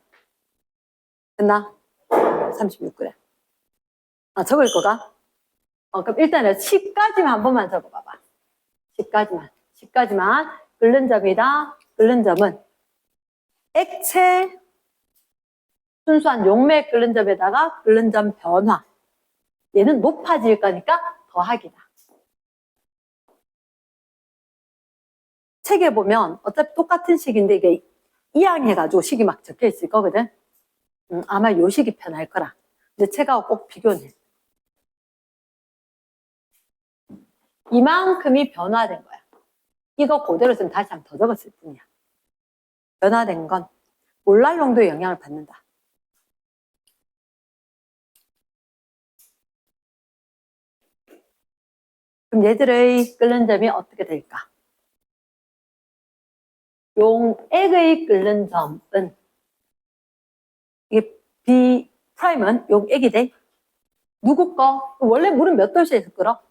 S1: 됐나? 36g. 적을 거가? 그럼 일단은 10까지만 한 번만 적어봐봐. C까지만 끓는 점이다. 끓는 점은 액체 순수한 용매 끓는 점에다가 끓는 점 변화. 얘는 높아질 거니까 더하기다. 책에 보면 어차피 똑같은 식인데 이게 이항해가지고 식이 막 적혀 있을 거거든. 아마 요 식이 편할 거라. 근데 책하고 꼭 비교는 해. 이만큼이 변화된 거야. 이거 그대로 좀 다시 한번 더 적었을 뿐이야. 변화된 건 몰랄 농도의 영향을 받는다. 그럼 얘들의 끓는 점이 어떻게 될까? 용액의 끓는 점은 이게 B 프라임은 용액이 돼. 누구 거? 원래 물은 몇 도씨에서 끓어?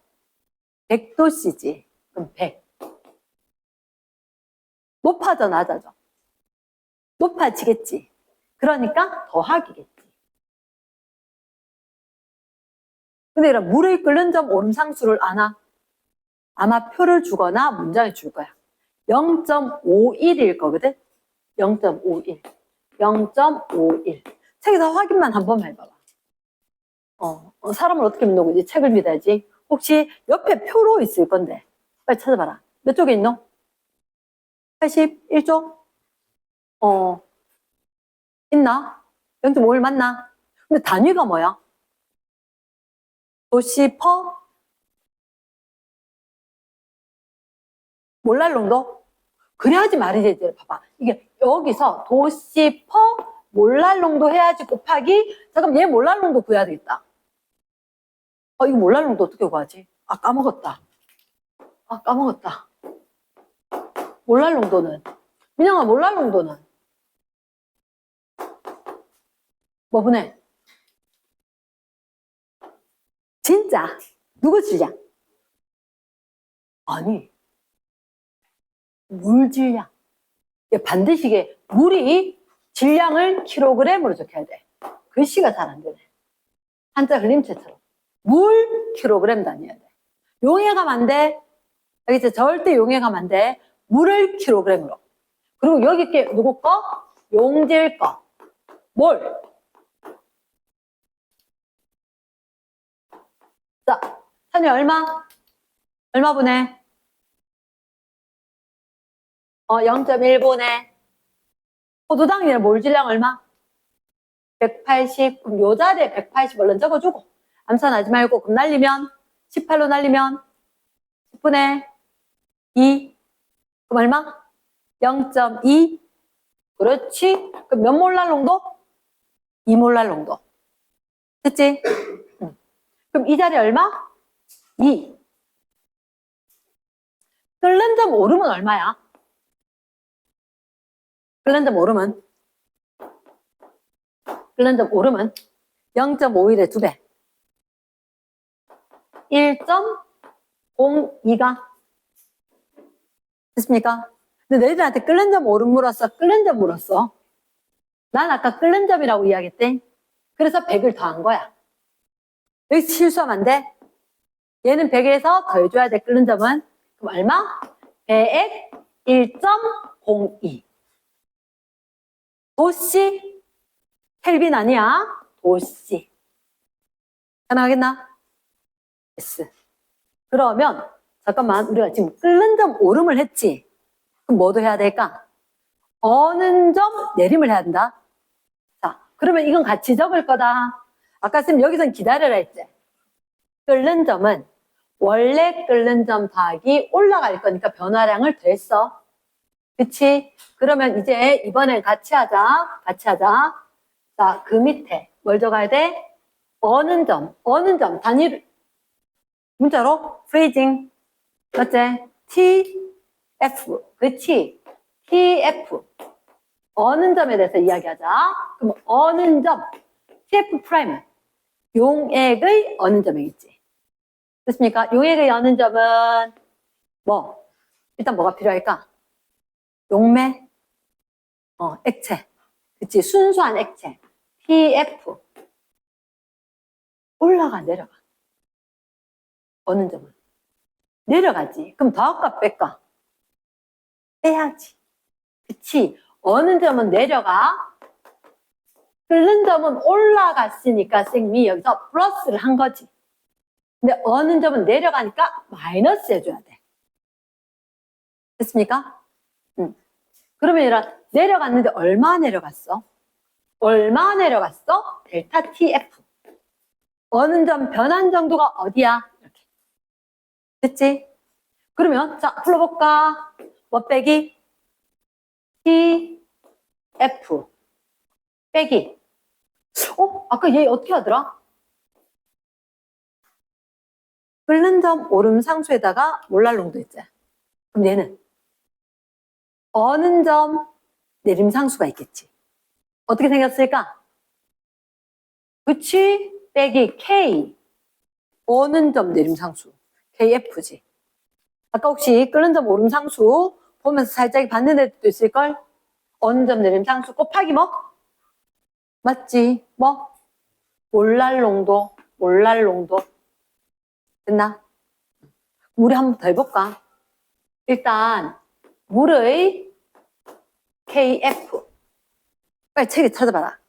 S1: 100도씨지. 그럼 100. 높아져, 낮아져? 높아지겠지. 그러니까 더하기겠지. 근데 이런 물의 끓는 점 오름상수를 아나? 아마 표를 주거나 문장에 줄 거야. 0.51일 거거든? 0.51. 0.51. 책에서 확인만 한 번만 해봐봐. 사람을 어떻게 믿는 거지? 책을 믿어야지. 혹시 옆에 표로 있을 건데. 빨리 찾아봐라. 몇 쪽에 있노? 81쪽? 있나? 0.51 맞나? 근데 단위가 뭐야? 도시 퍼? 몰랄 농도? 그래야지 말이 되지. 봐봐. 이게 여기서 도시 퍼 몰랄 농도 해야지 곱하기. 잠깐 얘 몰랄 농도 구해야 되겠다. 이거 몰랄 농도 어떻게 구하지? 까먹었다. 몰랄 농도는? 민영아, 몰랄 농도는? 뭐 보내? 진짜? 누구 질량? 아니, 물 질량. 반드시 이게 물이 질량을 킬로그램으로 적혀야 돼. 글씨가 잘 안 되네. 한자 흘림체처럼. 물 킬로그램 단위여야 돼. 용해가면 안 돼. 알겠지? 절대 용해가면 안 돼. 물을 킬로그램으로. 그리고 여기 게 누구 거? 용질 거. 뭘? 자, 찬이 얼마? 얼마 보내? 0.1보내. 포도당이랑 몰 질량 얼마? 180. 그럼 요 자리에 180 얼른 적어주고. 암산하지 말고. 그럼 날리면 18로 날리면 10분의 2. 그럼 얼마? 0.2. 그렇지. 그럼 몇 몰랄 농도? 2몰랄 농도. 됐지? 그럼 이 자리 얼마? 2. 끓는 점 오름은 얼마야? 끓는 점 오름은? 끓는 점 오름은 0.51의 2배. 1.02가 됐습니까? 근데 너희들한테 끓는 점 오름 물었어? 끓는 점 물었어? 난 아까 끓는 점이라고 이야기했대. 그래서 100을 더한 거야. 여기서 실수하면 안 돼. 얘는 100에서 더해줘야 돼. 끓는 점은. 그럼 얼마? 100에 1.02. 도씨? 켈빈 아니야. 도씨. 가능하겠나? S. 그러면 잠깐만, 우리가 지금 끓는 점 오름을 했지. 그럼 뭐도 해야 될까? 어는 점 내림을 해야 된다. 자, 그러면 이건 같이 적을 거다. 아까 쌤 여기선 기다려라 했지. 끓는 점은 원래 끓는 점 더하기 올라갈 거니까 변화량을 더했어. 그치? 그러면 이제 이번엔 같이 하자. 자, 그 밑에 뭘 적어야 돼? 어는 점 단위를 문자로 freezing. 맞지? TF. 그치? TF. 어는 점에 대해서 이야기하자. 그럼 어는 점. TF 프라임은 용액의 어는 점이겠지. 됐습니까? 용액의 어는 점은 뭐? 일단 뭐가 필요할까? 용매? 액체. 그치? 순수한 액체. TF. 올라가, 내려가. 어는 점은. 내려가지. 그럼 더할까 뺄까? 빼야지. 그치? 어느 점은 내려가? 끓는 점은 올라갔으니까 쌤이 여기서 플러스를 한 거지. 근데 어느 점은 내려가니까 마이너스 해줘야 돼. 됐습니까? 그러면 얘들아, 내려갔는데 얼마 내려갔어? 얼마 내려갔어? 델타 TF. 어느 점 변한 정도가 어디야? 이렇게. 됐지? 그러면 자 풀어볼까? 뭐 빼기? TF 빼기. 아까 얘 어떻게 하더라? 끓는 점 오름 상수에다가 몰랄롱도 있지. 그럼 얘는 어느 점 내림 상수가 있겠지. 어떻게 생겼을까? 그치? 빼기 K 어느 점 내림 상수 KF지. 아까 혹시 끓는 점 오름 상수 보면서 살짝 봤는 애들도 있을걸? 어느 점 내림 상수 곱하기 뭐? 맞지? 뭐? 몰랄롱도 됐나? 우리 한번 더 해볼까? 일단 물의 KF 빨리 책에 찾아봐라.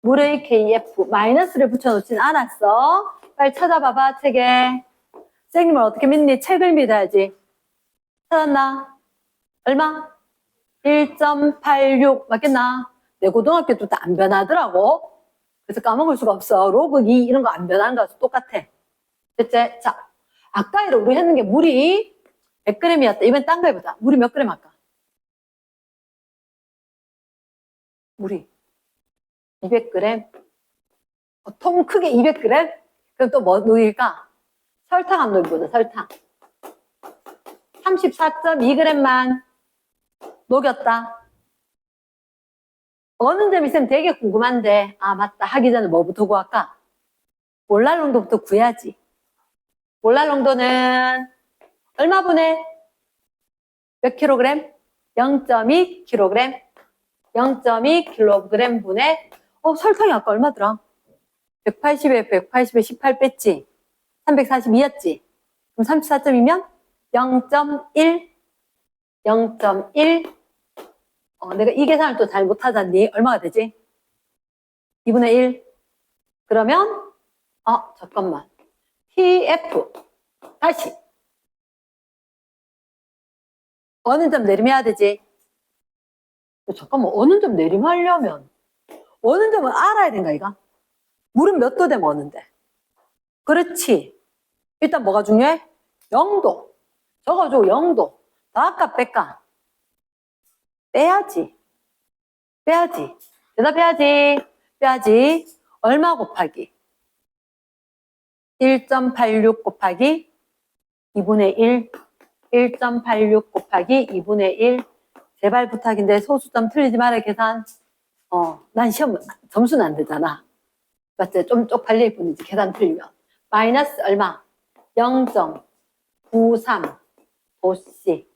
S1: 물의 KF 마이너스를 붙여놓진 않았어. 빨리 찾아봐봐 책에. 선생님을 어떻게 믿니? 책을 믿어야지. 찾았나? 얼마? 1.86 맞겠나? 내 고등학교 때도 안 변하더라고. 그래서 까먹을 수가 없어. 로그 2 이런 거 안 변하는 거랑 똑같아. 됐지? 자, 아까 우리 했는 게 물이 100g이었다. 이번엔 딴 거 해보자. 물이 몇 그램 할까? 물이 200g? 통 크게 200g? 그럼 또 뭐 녹일까? 설탕 안 녹이보자, 설탕. 34.2g만 녹였다. 어느 점이 쌤 되게 궁금한데, 아, 맞다. 하기 전에 뭐부터 구할까? 몰랄농도부터 구해야지. 몰랄농도는 얼마분의 몇 킬로그램? 0.2kg. 0.2kg 분의, 설탕이 아까 얼마더라? 180에 180에 18 뺐지? 342였지? 그럼 34.2면 0.1? 0.1? 내가 이 계산을 또 잘 못하잖니? 얼마가 되지? 2분의 1. 그러면, 잠깐만. TF. 다시. 어느 점 내림해야 되지? 잠깐만, 어느 점 내림하려면, 어느 점을 알아야 된가, 이거? 물은 몇 도 되면 어는데? 그렇지. 일단 뭐가 중요해? 0도. 적어줘, 0도. 더할까, 뺄까? 빼야지. 빼야지. 얼마 곱하기? 1.86 곱하기 2분의 1. 1.86 곱하기 2분의 1. 제발 부탁인데 소수점 틀리지 마라 계산. 난 시험 점수는 안 되잖아. 맞지? 좀 쪽팔릴 뿐이지 계산 틀리면. 마이너스 얼마? 0.93 도씨.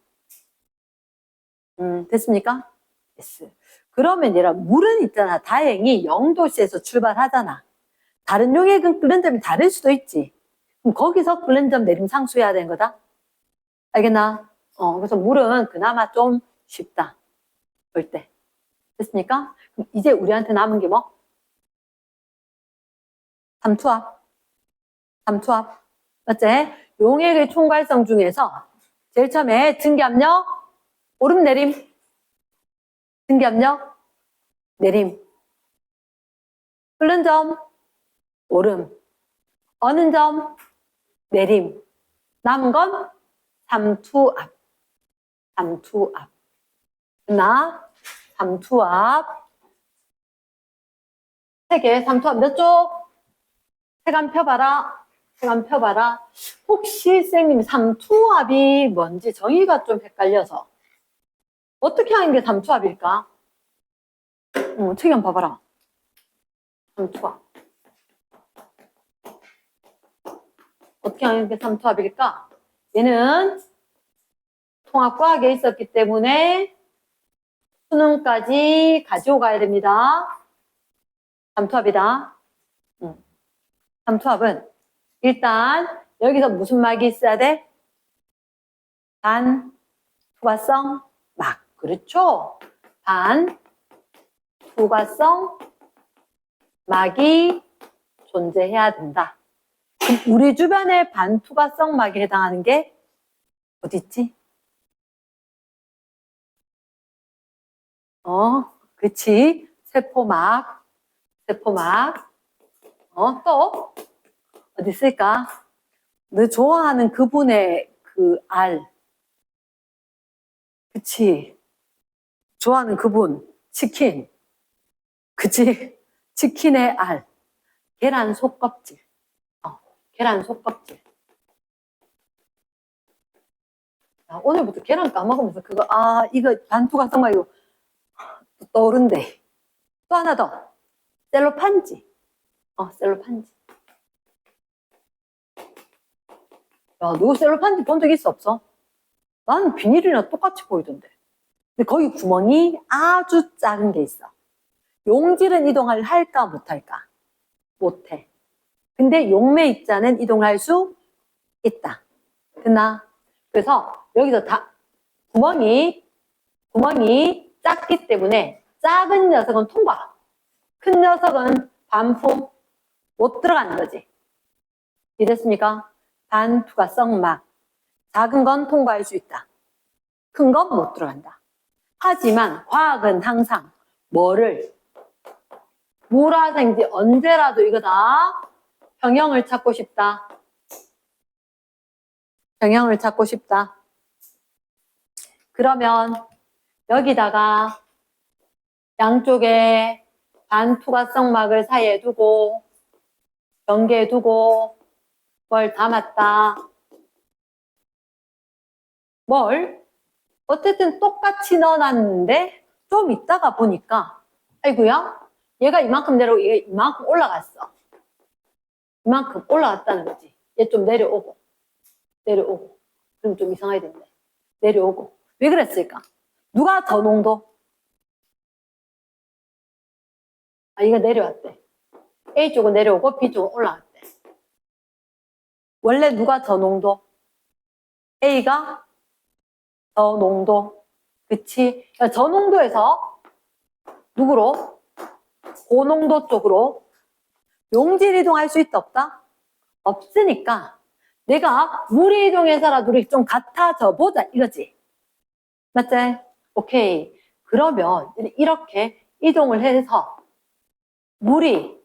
S1: 됐습니까? yes. 그러면 얘라 물은 있잖아. 다행히 0도씨에서 출발하잖아. 다른 용액은 끓는 점이 다를 수도 있지. 그럼 거기서 끓는 점 내림 상수해야 되는 거다. 알겠나? 그래서 물은 그나마 좀 쉽다. 볼 때. 됐습니까? 그럼 이제 우리한테 남은 게 뭐? 삼투압. 맞지? 용액의 총괄성 중에서 제일 처음에 증기압력, 오름 내림. 증기압력, 내림. 끓는 점, 오름. 어는 점, 내림. 남은 건 삼투압. 삼투압. 책에 삼투압 몇 쪽? 색안 펴봐라. 혹시 선생님 삼투압이 뭔지 정의가 좀 헷갈려서 어떻게 하는 게 삼투압일까? 책 한번 봐봐라. 삼투압. 어떻게 하는 게 삼투압일까? 얘는 통합과학에 있었기 때문에 수능까지 가지고 가야 됩니다. 삼투압이다. 삼투압은 일단 여기서 무슨 막이 있어야 돼? 반투과성 막. 그렇죠? 반투과성 막이 존재해야 된다. 그럼 우리 주변에 반투과성 막에 해당하는 게 어디 있지? 그치. 세포막. 또 어디 있을까? 너 좋아하는 그분의 그 알. 그치. 좋아하는 그분. 치킨. 그치. 치킨의 알. 계란 속껍질. 계란 속껍질. 오늘부터 계란 까먹으면서 그거, 이거 반투과성 막 이거 떠오른대. 또 하나 더. 셀로판지. 셀로판지. 야, 누구 셀로판지 본 적 있어, 없어? 나는 비닐이랑 똑같이 보이던데. 근데 거기 구멍이 아주 작은 게 있어. 용질은 이동을 할까, 못할까? 못해. 근데 용매 입자는 이동할 수 있다. 됐나? 그래서 여기서 구멍이 작기 때문에 작은 녀석은 통과. 큰 녀석은 반품 못 들어가는 거지. 이해됐습니까? 반투과성 막. 작은 건 통과할 수 있다. 큰 건 못 들어간다. 하지만 과학은 항상 뭐를 물화생지 언제라도 이거다. 평형을 찾고 싶다. 평형을 찾고 싶다. 그러면 여기다가 양쪽에 반투과성 막을 사이에 두고 경계에 두고 뭘 담았다. 뭘? 어쨌든 똑같이 넣어놨는데 좀 있다가 보니까 아이고야 얘가 이만큼 내려오고 얘가 이만큼 올라갔어. 이만큼 올라갔다는 거지. 얘 좀 내려오고 그럼 좀 이상하게 됐네. 내려오고. 왜 그랬을까? 누가 더 농도? 얘가 내려왔대. A쪽은 내려오고 B쪽은 올라갔대. 원래 누가 더 농도? A가 더 농도. 그치? 저 농도에서 누구로? 고농도 쪽으로 용질 이동할 수 있다 없다? 없으니까 내가 물이 이동해서라도 우리 좀 같아져 보자 이거지. 맞지? 오케이. 그러면 이렇게 이동을 해서 물이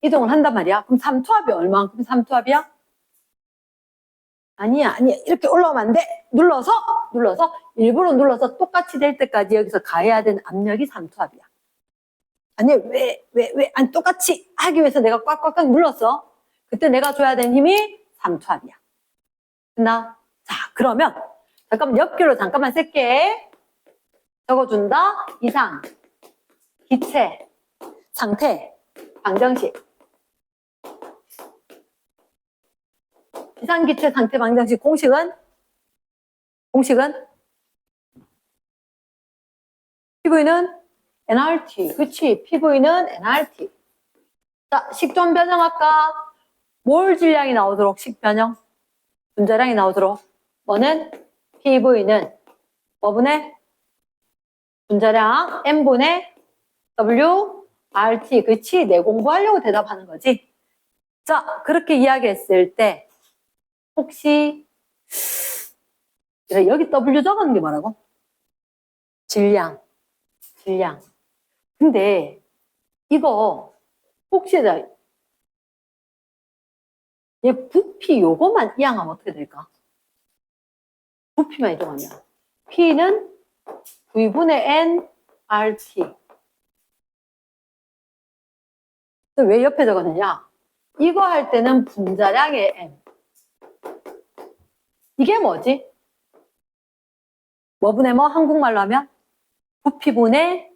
S1: 이동을 한단 말이야. 그럼 삼투압이 얼마만큼 삼투압이야? 아니야. 이렇게 올라오면 안 돼. 눌러서 일부러 눌러서 똑같이 될 때까지 여기서 가해야 되는 압력이 삼투압이야. 아니 왜 안 똑같이 하기 위해서 내가 꽉꽉꽉 눌렀어. 그때 내가 줘야 되는 힘이 삼투압이야. 됐나? 자, 그러면 잠깐만 옆길로 잠깐만 쓸게. 적어준다. 이상, 기체, 상태, 방정식. 이상, 기체, 상태, 방정식 공식은 PV는 nRT. 그치? PV는 nRT. 자, 식 좀 변형할까? 몰 질량이 나오도록 식 변형. 분자량이 나오도록. 뭐는? PV는 뭐분의? 분자량 N분의 WRT. 그치? 내 공부하려고 대답하는 거지. 자, 그렇게 이야기했을 때 혹시 여기 W 적은 게 뭐라고? 질량. 근데 이거 혹시 얘 부피 요거만 이항하면 어떻게 될까? 부피만 이동하면 P는 V분의 N RT. 왜 옆에 적었느냐? 이거 할 때는 분자량의 M. 이게 뭐지? 뭐분의 뭐? 한국말로 하면? 부피분의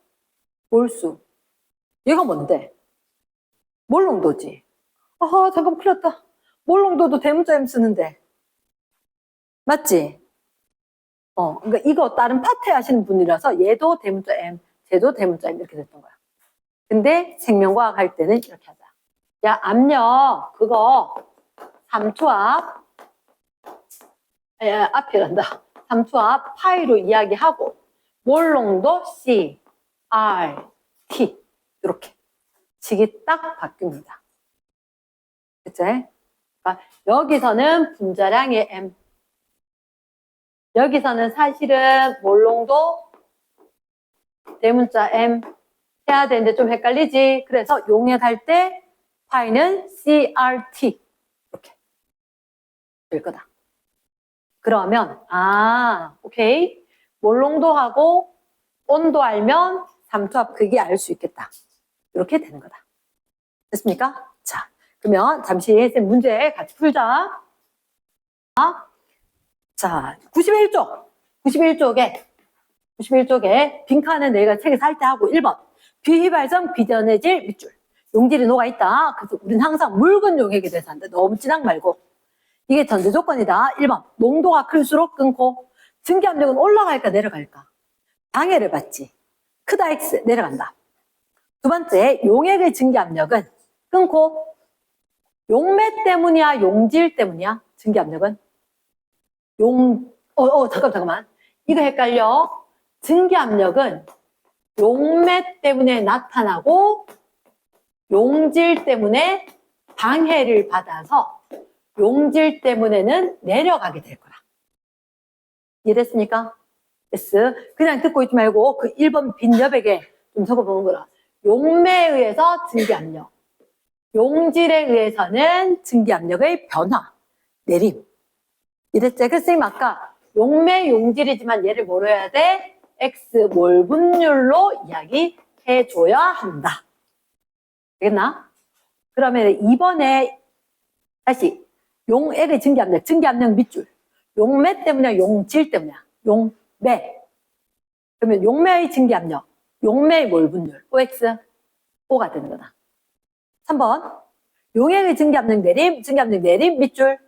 S1: 몰수. 얘가 뭔데? 몰농도지. 잠깐 큰일 났다. 몰농도도 대문자 M 쓰는데. 맞지? 그러니까 이거 다른 파트 하시는 분이라서 얘도 대문자 M, 쟤도 대문자 M 이렇게 됐던 거야. 근데 생명과학 할 때는 이렇게 하자. 야, 압력 그거 삼투압, 앞에 간다. 삼투압 파이로 이야기하고, 몰롱도 C, R, T. 이렇게. 식이 딱 바뀝니다. 그치? 그러니까 여기서는 분자량의 M. 여기서는 사실은 몰롱도 대문자 M 해야 되는데 좀 헷갈리지. 그래서 용액할 때 파이는 CRT. 이렇게 될 거다. 그러면, 오케이. 몰롱도하고 온도 알면 삼투압 크기 알 수 있겠다. 이렇게 되는 거다. 됐습니까? 자, 그러면 잠시 쌤 문제 같이 풀자. 자, 91쪽에 빈칸은 내가 책에서 할 때 하고 1번. 비휘발성 비전해질 밑줄. 용질이 녹아있다. 그래서 우리는 항상 묽은 용액에 대해서 한다. 너무 진한 말고. 이게 전제 조건이다. 1번. 농도가 클수록 끊고 증기압력은 올라갈까 내려갈까? 방해를 받지. 크다 X 내려간다. 두 번째, 용액의 증기압력은 끊고 용매 때문이야, 용질 때문이야? 증기압력은? 잠깐만. 이거 헷갈려. 증기압력은 용매 때문에 나타나고 용질 때문에 방해를 받아서 용질 때문에는 내려가게 될 거라. 이해됐습니까? S. 그냥 듣고 있지 말고 그 1번 빈 여백에 좀 적어보는 거라. 용매에 의해서 증기압력. 용질에 의해서는 증기압력의 변화, 내림. 이랬지? 그래서 선생님 아까 용매, 용질이지만 얘를 뭐로 해야 돼? X 몰 분율로 이야기해줘야 한다. 되겠나? 그러면 이번에 다시 용액의 증기압력 밑줄. 용매 때문이야, 용질 때문이야? 용매. 그러면 용매의 증기압력, 용매의 몰 분율, OX, O가 되는 거다. 3번, 용액의 증기압력 내림, 밑줄.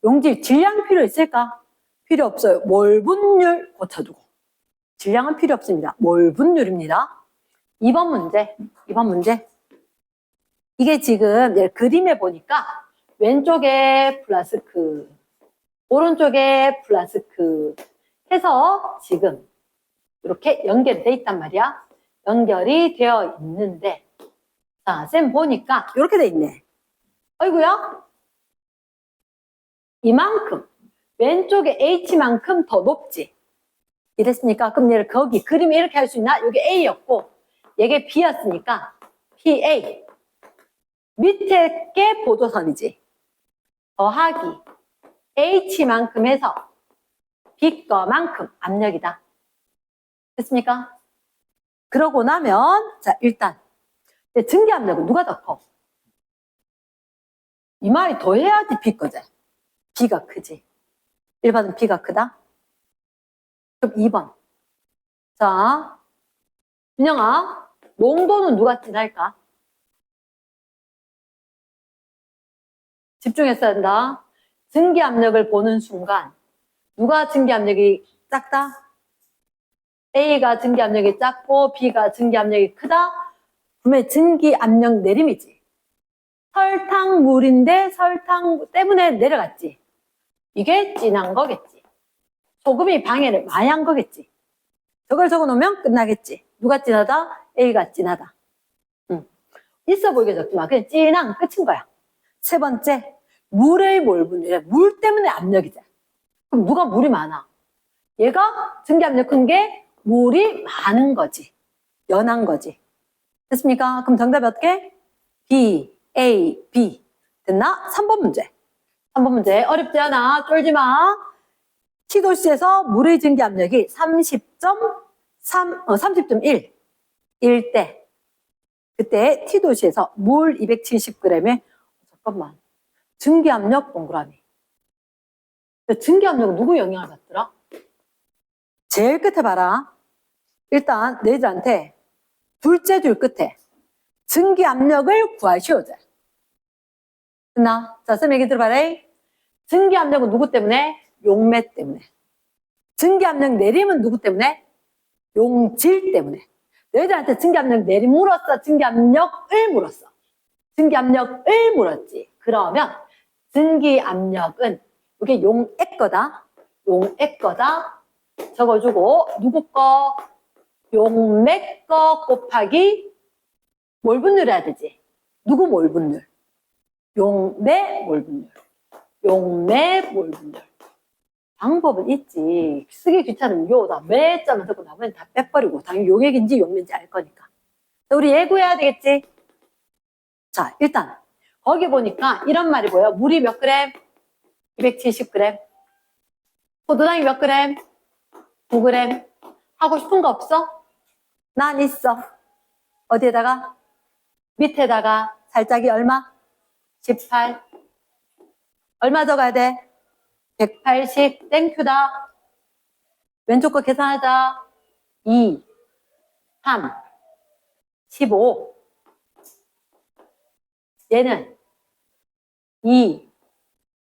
S1: 용질, 질량 필요 있을까? 필요 없어요. 몰 분율 고쳐두고. 질량은 필요 없습니다. 몰 분율입니다. 2번 문제. 이게 지금 그림에 보니까 왼쪽에 플라스크, 오른쪽에 플라스크 해서 지금 이렇게 연결이 돼 있단 말이야. 연결이 되어 있는데, 자, 쌤 보니까 이렇게 돼 있네. 어이구야. 이만큼, 왼쪽에 H만큼 더 높지. 이랬으니까, 그럼 얘를 거기 그림에 이렇게 할 수 있나? 여기 A였고, 얘게 B였으니까, PA. 밑에 게 보조선이지. 더하기 H만큼 해서 B 거만큼 압력이다. 됐습니까? 그러고 나면, 자, 일단, 증기압력은 누가 더 커? 이 말이 더 해야지 B 거지. B가 크지. 1번은 B가 크다? 그럼 2번. 자, 윤영아, 농도는 누가 진할까? 집중했어야 한다. 증기압력을 보는 순간, 누가 증기압력이 작다? A가 증기압력이 작고 B가 증기압력이 크다? 그러면 증기압력 내림이지. 설탕물인데 설탕 때문에 내려갔지. 이게 진한 거겠지. 소금이 방해를 많이 한 거겠지. 저걸 적어놓으면 끝나겠지. 누가 진하다? A가 진하다. 있어 보이게 적지만 그냥 진한 끝인 거야. 세 번째, 물의 몰 분율. 물 때문에 압력이지. 그럼 누가 물이 많아? 얘가 증기압력 큰 게 물이 많은 거지. 연한 거지. 됐습니까? 그럼 정답이 어떻게? B, A, B. 됐나? 3번 문제. 3번 문제. 어렵지 않아. 쫄지 마. T도시에서 물의 증기압력이 30.1. 1대. 그때 T도시에서 물 270g에, 잠깐만. 증기압력 동그라미. 증기압력은 누구 영향을 받더라? 제일 끝에 봐라. 일단 너희들한테 둘째 줄 끝에 증기압력을 구하시오자. 됐나? 자, 쌤 얘기 들어봐라. 증기압력은 누구 때문에? 용매 때문에. 증기압력 내림은 누구 때문에? 용질 때문에. 너희들한테 증기압력 내림 물었어? 증기압력을 물었어? 증기압력을 물었지. 그러면 증기 압력은 이게 용액 거다. 용액 거다. 적어주고 누구 거? 용맥 거 곱하기 몰 분율해야 되지. 누구 몰 분율? 용매 몰 분율. 용매 몰 분율. 방법은 있지. 쓰기 귀찮으면 요다 매점을 듣고 나머지는 다 빼버리고 당연히 용액인지 용매인지 알 거니까. 우리 예고해야 되겠지? 자, 일단 거기 보니까 이런 말이 보여. 물이 몇 그램? 270g. 포도당이 몇 그램? 9g. 하고 싶은 거 없어? 난 있어. 어디에다가? 밑에다가 살짝이 얼마? 18. 얼마 더 가야 돼? 180. 땡큐다. 왼쪽 거 계산하자. 2, 3, 15. 얘는 2,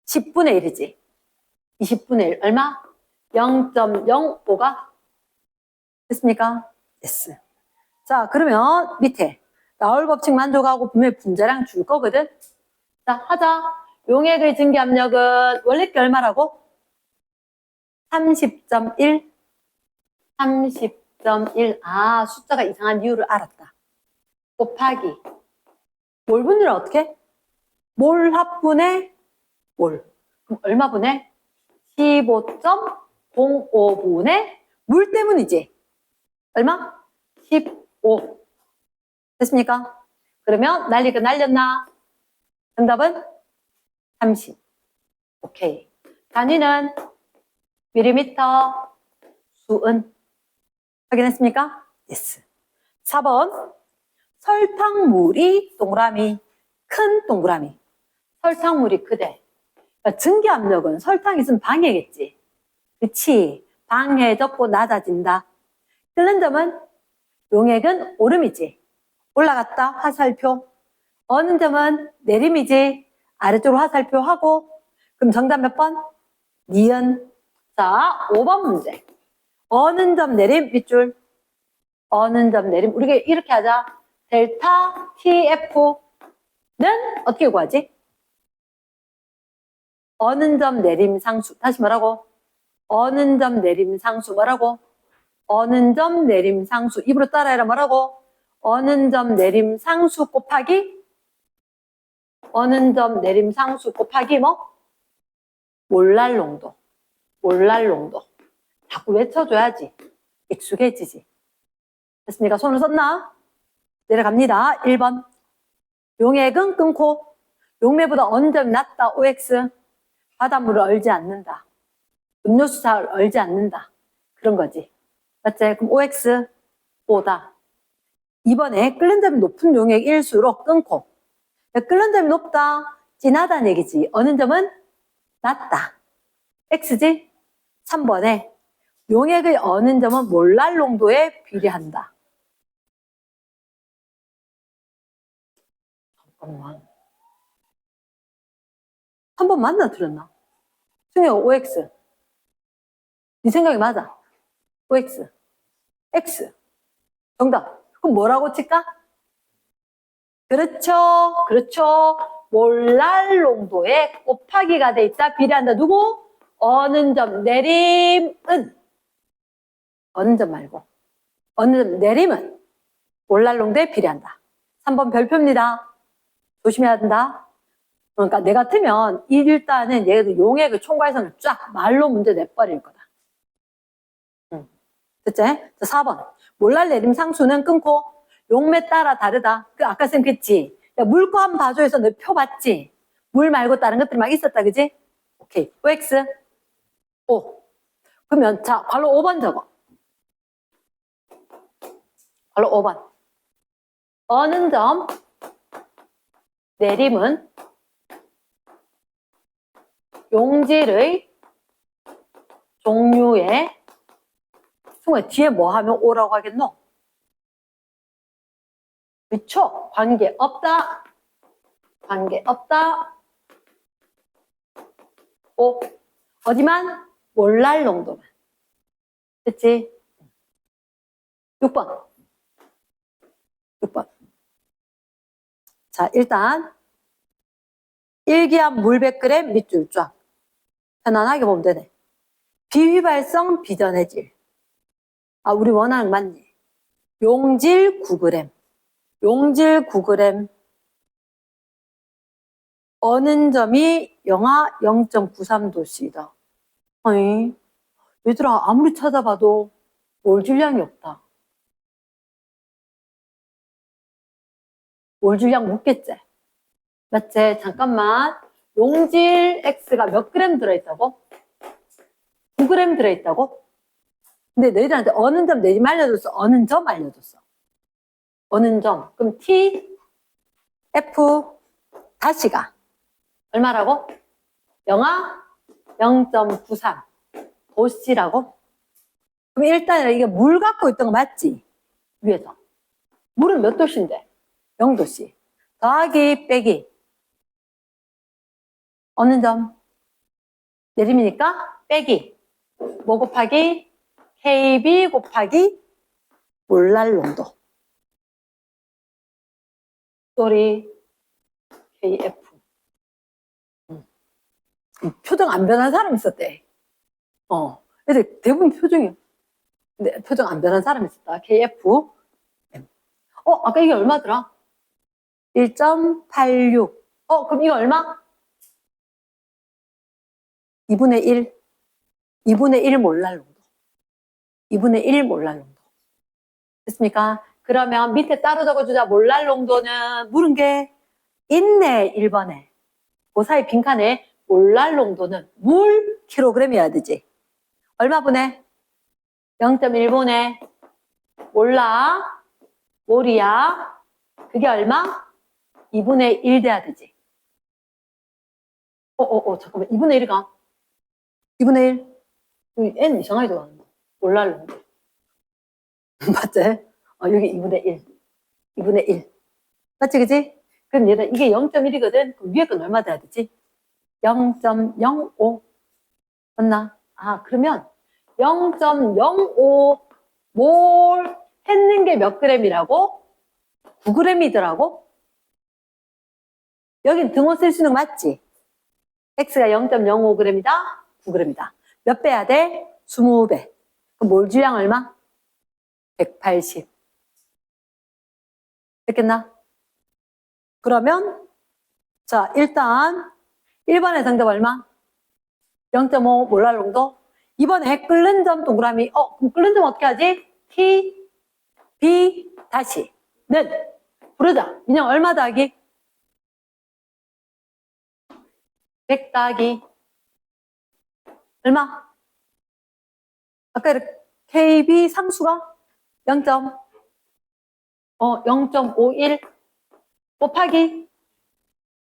S1: 10분의 1이지. 20분의 1. 얼마? 0.05가 됐습니까? 됐어. 자, 그러면 밑에 라울 법칙 만족하고 분명히 분자량 줄 거거든. 자, 하자. 용액의 증기 압력은 원래 게 얼마라고? 30.1. 30.1. 아, 숫자가 이상한 이유를 알았다. 곱하기. 몰 분율은 어떻게? 몰 합분의 몰. 그럼 얼마 분의? 15.05분의 물 때문이지. 얼마? 15. 됐습니까? 그러면 날리가 날렸나? 정답은 30. 오케이. 단위는 밀리미터, 수은. 확인했습니까? 예스. 4번. 설탕물이 동그라미, 큰 동그라미. 설탕물이 크대. 그러니까 증기 압력은 설탕이 있으면 방해겠지. 그치? 방해졌고 낮아진다. 끓는 점은 용액은 오름이지. 올라갔다 화살표. 어는 점은 내림이지. 아래쪽으로 화살표 하고. 그럼 정답 몇 번? 니은. 자, 5번 문제. 어는 점 내림 밑줄. 어는 점 내림. 우리가 이렇게 하자. 델타 TF는 어떻게 구하지? 어는 점 내림 상수. 다시 뭐라고? 어는 점 내림 상수 뭐라고? 어는 점 내림 상수. 입으로 따라해라 뭐라고? 어는 점 내림 상수 곱하기 어는 점 내림 상수 곱하기 뭐? 몰랄 농도. 몰랄 농도. 자꾸 외쳐줘야지. 익숙해지지. 됐습니까? 손을 썼나? 내려갑니다. 1번. 용액은 끊고 용매보다 어는 점이 낮다. OX. 바닷물을 얼지 않는다. 음료수 잘 얼지 않는다. 그런 거지. 맞지? 그럼 OX 5다. 이번에 끓는 점이 높은 용액일수록 끊고. 끓는 점이 높다. 진하다는 얘기지. 어는 점은 낮다. X지? 3번에 용액의 어는 점은 몰랄 농도에 비례한다. 잠깐만. 3번 맞나 틀렸나? 승혁 OX. 네 생각이 맞아. OX. X. 정답. 그럼 뭐라고 칠까? 그렇죠. 그렇죠. 몰랄 농도에 곱하기가 돼 있다. 비례한다. 누구? 어는 점 내림은. 어는 점 말고. 어는 점 내림은 몰랄 농도에 비례한다. 3번 별표입니다. 조심해야 된다. 그러니까 내 같으면 일단은 얘도 용액의 총괄선을 쫙 말로 문제 내버릴 거다. 됐지? 자, 4번. 몰랄 내림 상수는 끊고 용매 따라 다르다. 그 아까 쌤 그랬지? 야, 물거 한번 봐줘서 너 표 봤지? 물 말고 다른 것들 막 있었다, 그지? 오케이. OX 5. 그러면 자, 괄호 5번 적어. 괄호 5번. 어는 점 내림은 용질의 종류에 승우야 뒤에 뭐 하면 오라고 하겠노? 그쵸? 관계없다. 관계없다. 오. 어디만? 몰랄 농도만. 됐지? 6번. 6번. 자, 일단 일기압 물 100g 밑줄 쫙. 편안하게 보면 되네. 비휘발성 비전해질. 아, 우리 원하는 거 맞니? 용질 9g. 용질 9g. 어는 점이 영하 0.93도씨이다. 아니, 얘들아, 아무리 찾아봐도 몰 질량이 없다. 몰 질량 묻겠지? 맞지? 잠깐만. 용질 X가 몇 그램 들어있다고? 9g 들어있다고? 근데 너희들한테 어는 점 내지 말려줬어? 어는 점 알려줬어? 어는 점. 그럼 T, F, 다시가 얼마라고? 영하 0.93 도씨라고? 그럼 일단 이게 물 갖고 있던 거 맞지? 위에서. 물은 몇 도씨인데? 0도씨. 더하기 빼기. 어느 점? 내림이니까 빼기. 뭐 곱하기? KB 곱하기 몰랄농도. 쏘리 KF. 표정 안 변한 사람 있었대. 애들 대부분 표정이. 근데 표정 안 변한 사람 있었다. KF. 아까 이게 얼마더라? 1.86. 그럼 이거 얼마? 2분의 1. 2분의 1 몰랄농도. 2분의 1 몰랄농도. 됐습니까? 그러면 밑에 따로 적어주자. 몰랄농도는 물은 게 있네. 1번에. 그 사이 빈칸에 몰랄농도는 물 킬로그램이어야 되지. 얼마 분해? 0.1분해. 몰라. 몰이야. 그게 얼마? 2분의 1 돼야 되지. 잠깐만. 2분의 1가? 2분의 1? N 이상하게 들어가는 거. 몰랄농도. 맞지? 여기 2분의 1. 2분의 1. 맞지, 그지? 그럼 얘들 이게 0.1이거든? 그럼 위에 건 얼마 돼야 되지? 0.05. 맞나? 그러면 0.05 몰 했는 게 몇 그램이라고? 9g이더라고? 여긴 등호 쓸 수 있는 거 맞지? X가 0.05g이다? 9g이다. 몇 배야 돼? 20배. 그럼 몰 질량 얼마? 180. 됐겠나? 그러면 자, 일단 1번의 정답 얼마? 0.5 몰랄농도. 이번에 끓는 점 동그라미. 그럼 끓는 점 어떻게 하지? T, B, 다시. 는. 부르자. 인형 얼마 더하기? 100 더하기. 얼마? 아까 이렇게 KB 상수가 0.51 곱하기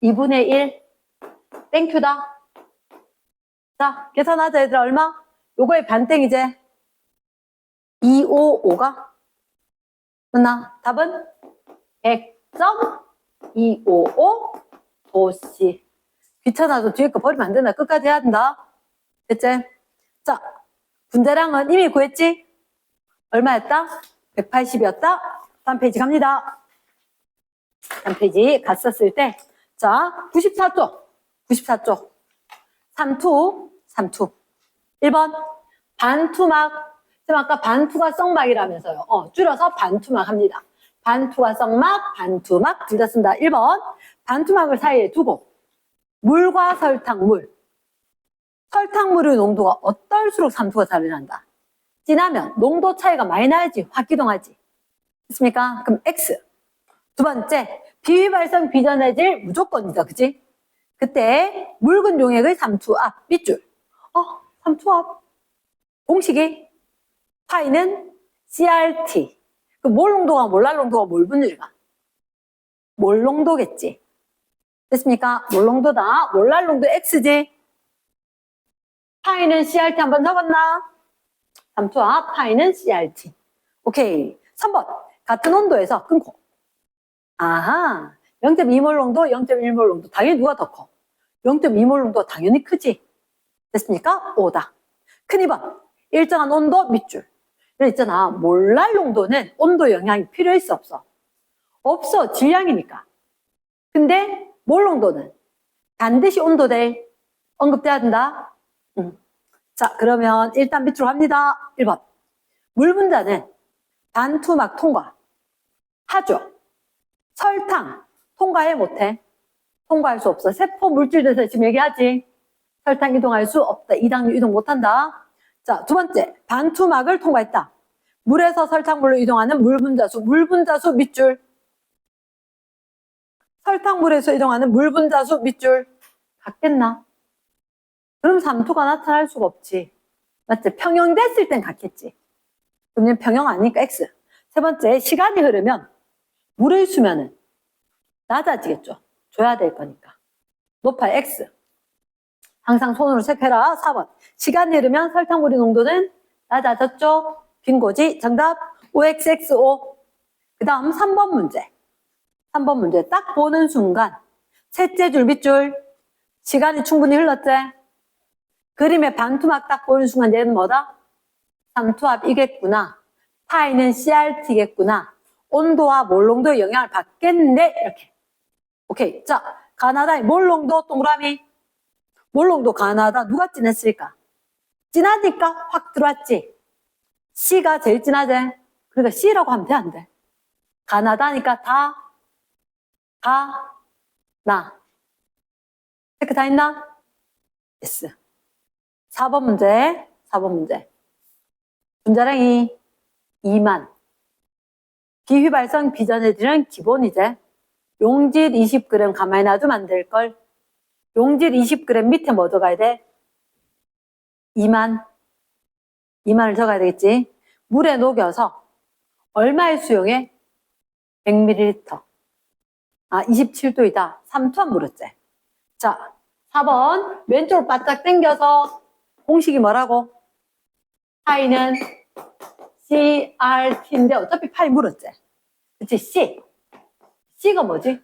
S1: 2분의 1. 땡큐다. 자, 계산하자, 얘들아. 얼마? 요거의 반땡이제 255가? 맞나? 답은 100.255 도씨. 귀찮아서 뒤에 거 버리면 안 된다. 끝까지 해야 된다. 됐지? 자, 분자량은 이미 구했지? 얼마였다? 180이었다. 다음 페이지 갑니다. 다음 페이지 갔었을 때, 자, 94쪽. 94쪽. 3투. 1번. 반투막. 지금 아까 반투가 썩막이라면서요. 줄여서 반투막 합니다. 반투가 썩막, 반투막 둘 다 쓴다. 1번. 반투막을 사이에 두고 물과 설탕물. 설탕물의 농도가 어떨수록 삼투가 잘 일어난다. 진하면 농도 차이가 많이 나야지 확 기동하지. 됐습니까? 그럼 X. 두 번째, 비휘발성 비전해질 무조건이다. 그치? 그때 묽은 용액의 삼투압 밑줄. 삼투압. 공식이 파이는 CRT. 그 몰 농도가 몰랄 농도가 몰 분율이가? 몰 농도겠지. 됐습니까? 몰 농도다. 몰랄 농도 X지. 파이는 CRT 한번 적었나? 삼투압 파이는 CRT. 오케이. 3번. 같은 온도에서 끊고. 0.2몰 농도, 0.1몰 농도. 당연히 누가 더 커? 0.2몰 농도가 당연히 크지. 됐습니까? 5다. 큰 2번. 일정한 온도 밑줄. 있잖아. 몰랄 농도는 온도 영향이 필요할 수 없어. 없어. 질량이니까. 근데 몰 농도는 반드시 온도대 언급돼야 된다. 자, 그러면 일단 밑으로 갑니다. 1번. 물 분자는 반투막 통과. 하죠. 설탕 통과해 못해? 통과할 수 없어. 세포 물질에서 지금 얘기하지. 설탕 이동할 수 없다. 이당류 이동 못한다. 자, 두 번째. 반투막을 통과했다. 물에서 설탕물로 이동하는 물 분자수. 물 분자수 밑줄. 설탕물에서 이동하는 물 분자수 밑줄. 같겠나? 그럼 삼투가 나타날 수가 없지. 맞지? 평형됐을 땐 같겠지. 그럼 평형 아니니까 X. 세 번째, 시간이 흐르면 물의 수면은 낮아지겠죠. 줘야 될 거니까. 높아요. X. 항상 손으로 체크해라. 4번. 시간이 흐르면 설탕물의 농도는 낮아졌죠. 빈고지. 정답 OXXO. 그 다음 3번 문제. 3번 문제. 딱 보는 순간 셋째 줄 밑줄 시간이 충분히 흘렀지. 그림의 반투막 딱 보는 순간 얘는 뭐다? 삼투압이겠구나. 파이는 CRT겠구나. 온도와 몰농도의 영향을 받겠네. 이렇게. 오케이. 자, 가나다의 몰농도 동그라미. 몰농도 가나다 누가 진했을까? 진하니까 확 들어왔지. C가 제일 진하지. 그러니까 C라고 하면 돼, 안 돼? 가나다니까 나. 체크 다 했나? yes. 4번 문제. 4번 문제. 분자량이 2만. 비휘발성 비전해들은 기본이제. 용질 20g 가만히 놔두면 안 될걸. 용질 20g 밑에 뭐 적어야 돼? 2만. 2만을 적어야 되겠지. 물에 녹여서 얼마의 수용에? 100ml. 아, 27도이다. 삼투압 물었지. 자, 4번 왼쪽으로 바짝 당겨서 공식이 뭐라고? 파이는 CRT인데 어차피 파이 물었지. 그치? C가 뭐지?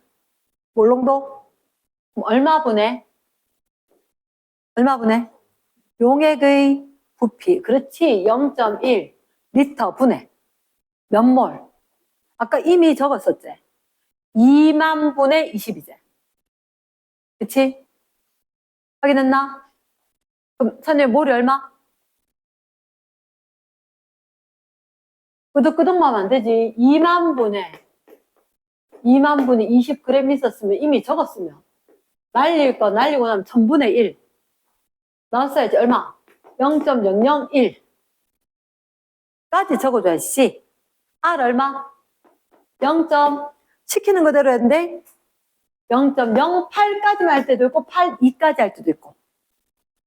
S1: 몰농도? 얼마 분해? 용액의 부피. 그렇지. 0.1 리터 분해. 몇 몰? 아까 이미 적었었지. 2만 분의 20이지. 그치? 확인했나? 그럼 선생님 몰이 얼마? 끄덕끄덕만 하면 안 되지. 2만 분의 20g 있었으면 이미 적었으면. 날릴 거 날리고 나면 1000분의 1. 나왔어야지. 얼마? 0.001. 까지 적어줘야지. C. R 얼마? 0. 시키는 그대로 했는데 0.08까지만 할 때도 있고 82까지 할 때도 있고.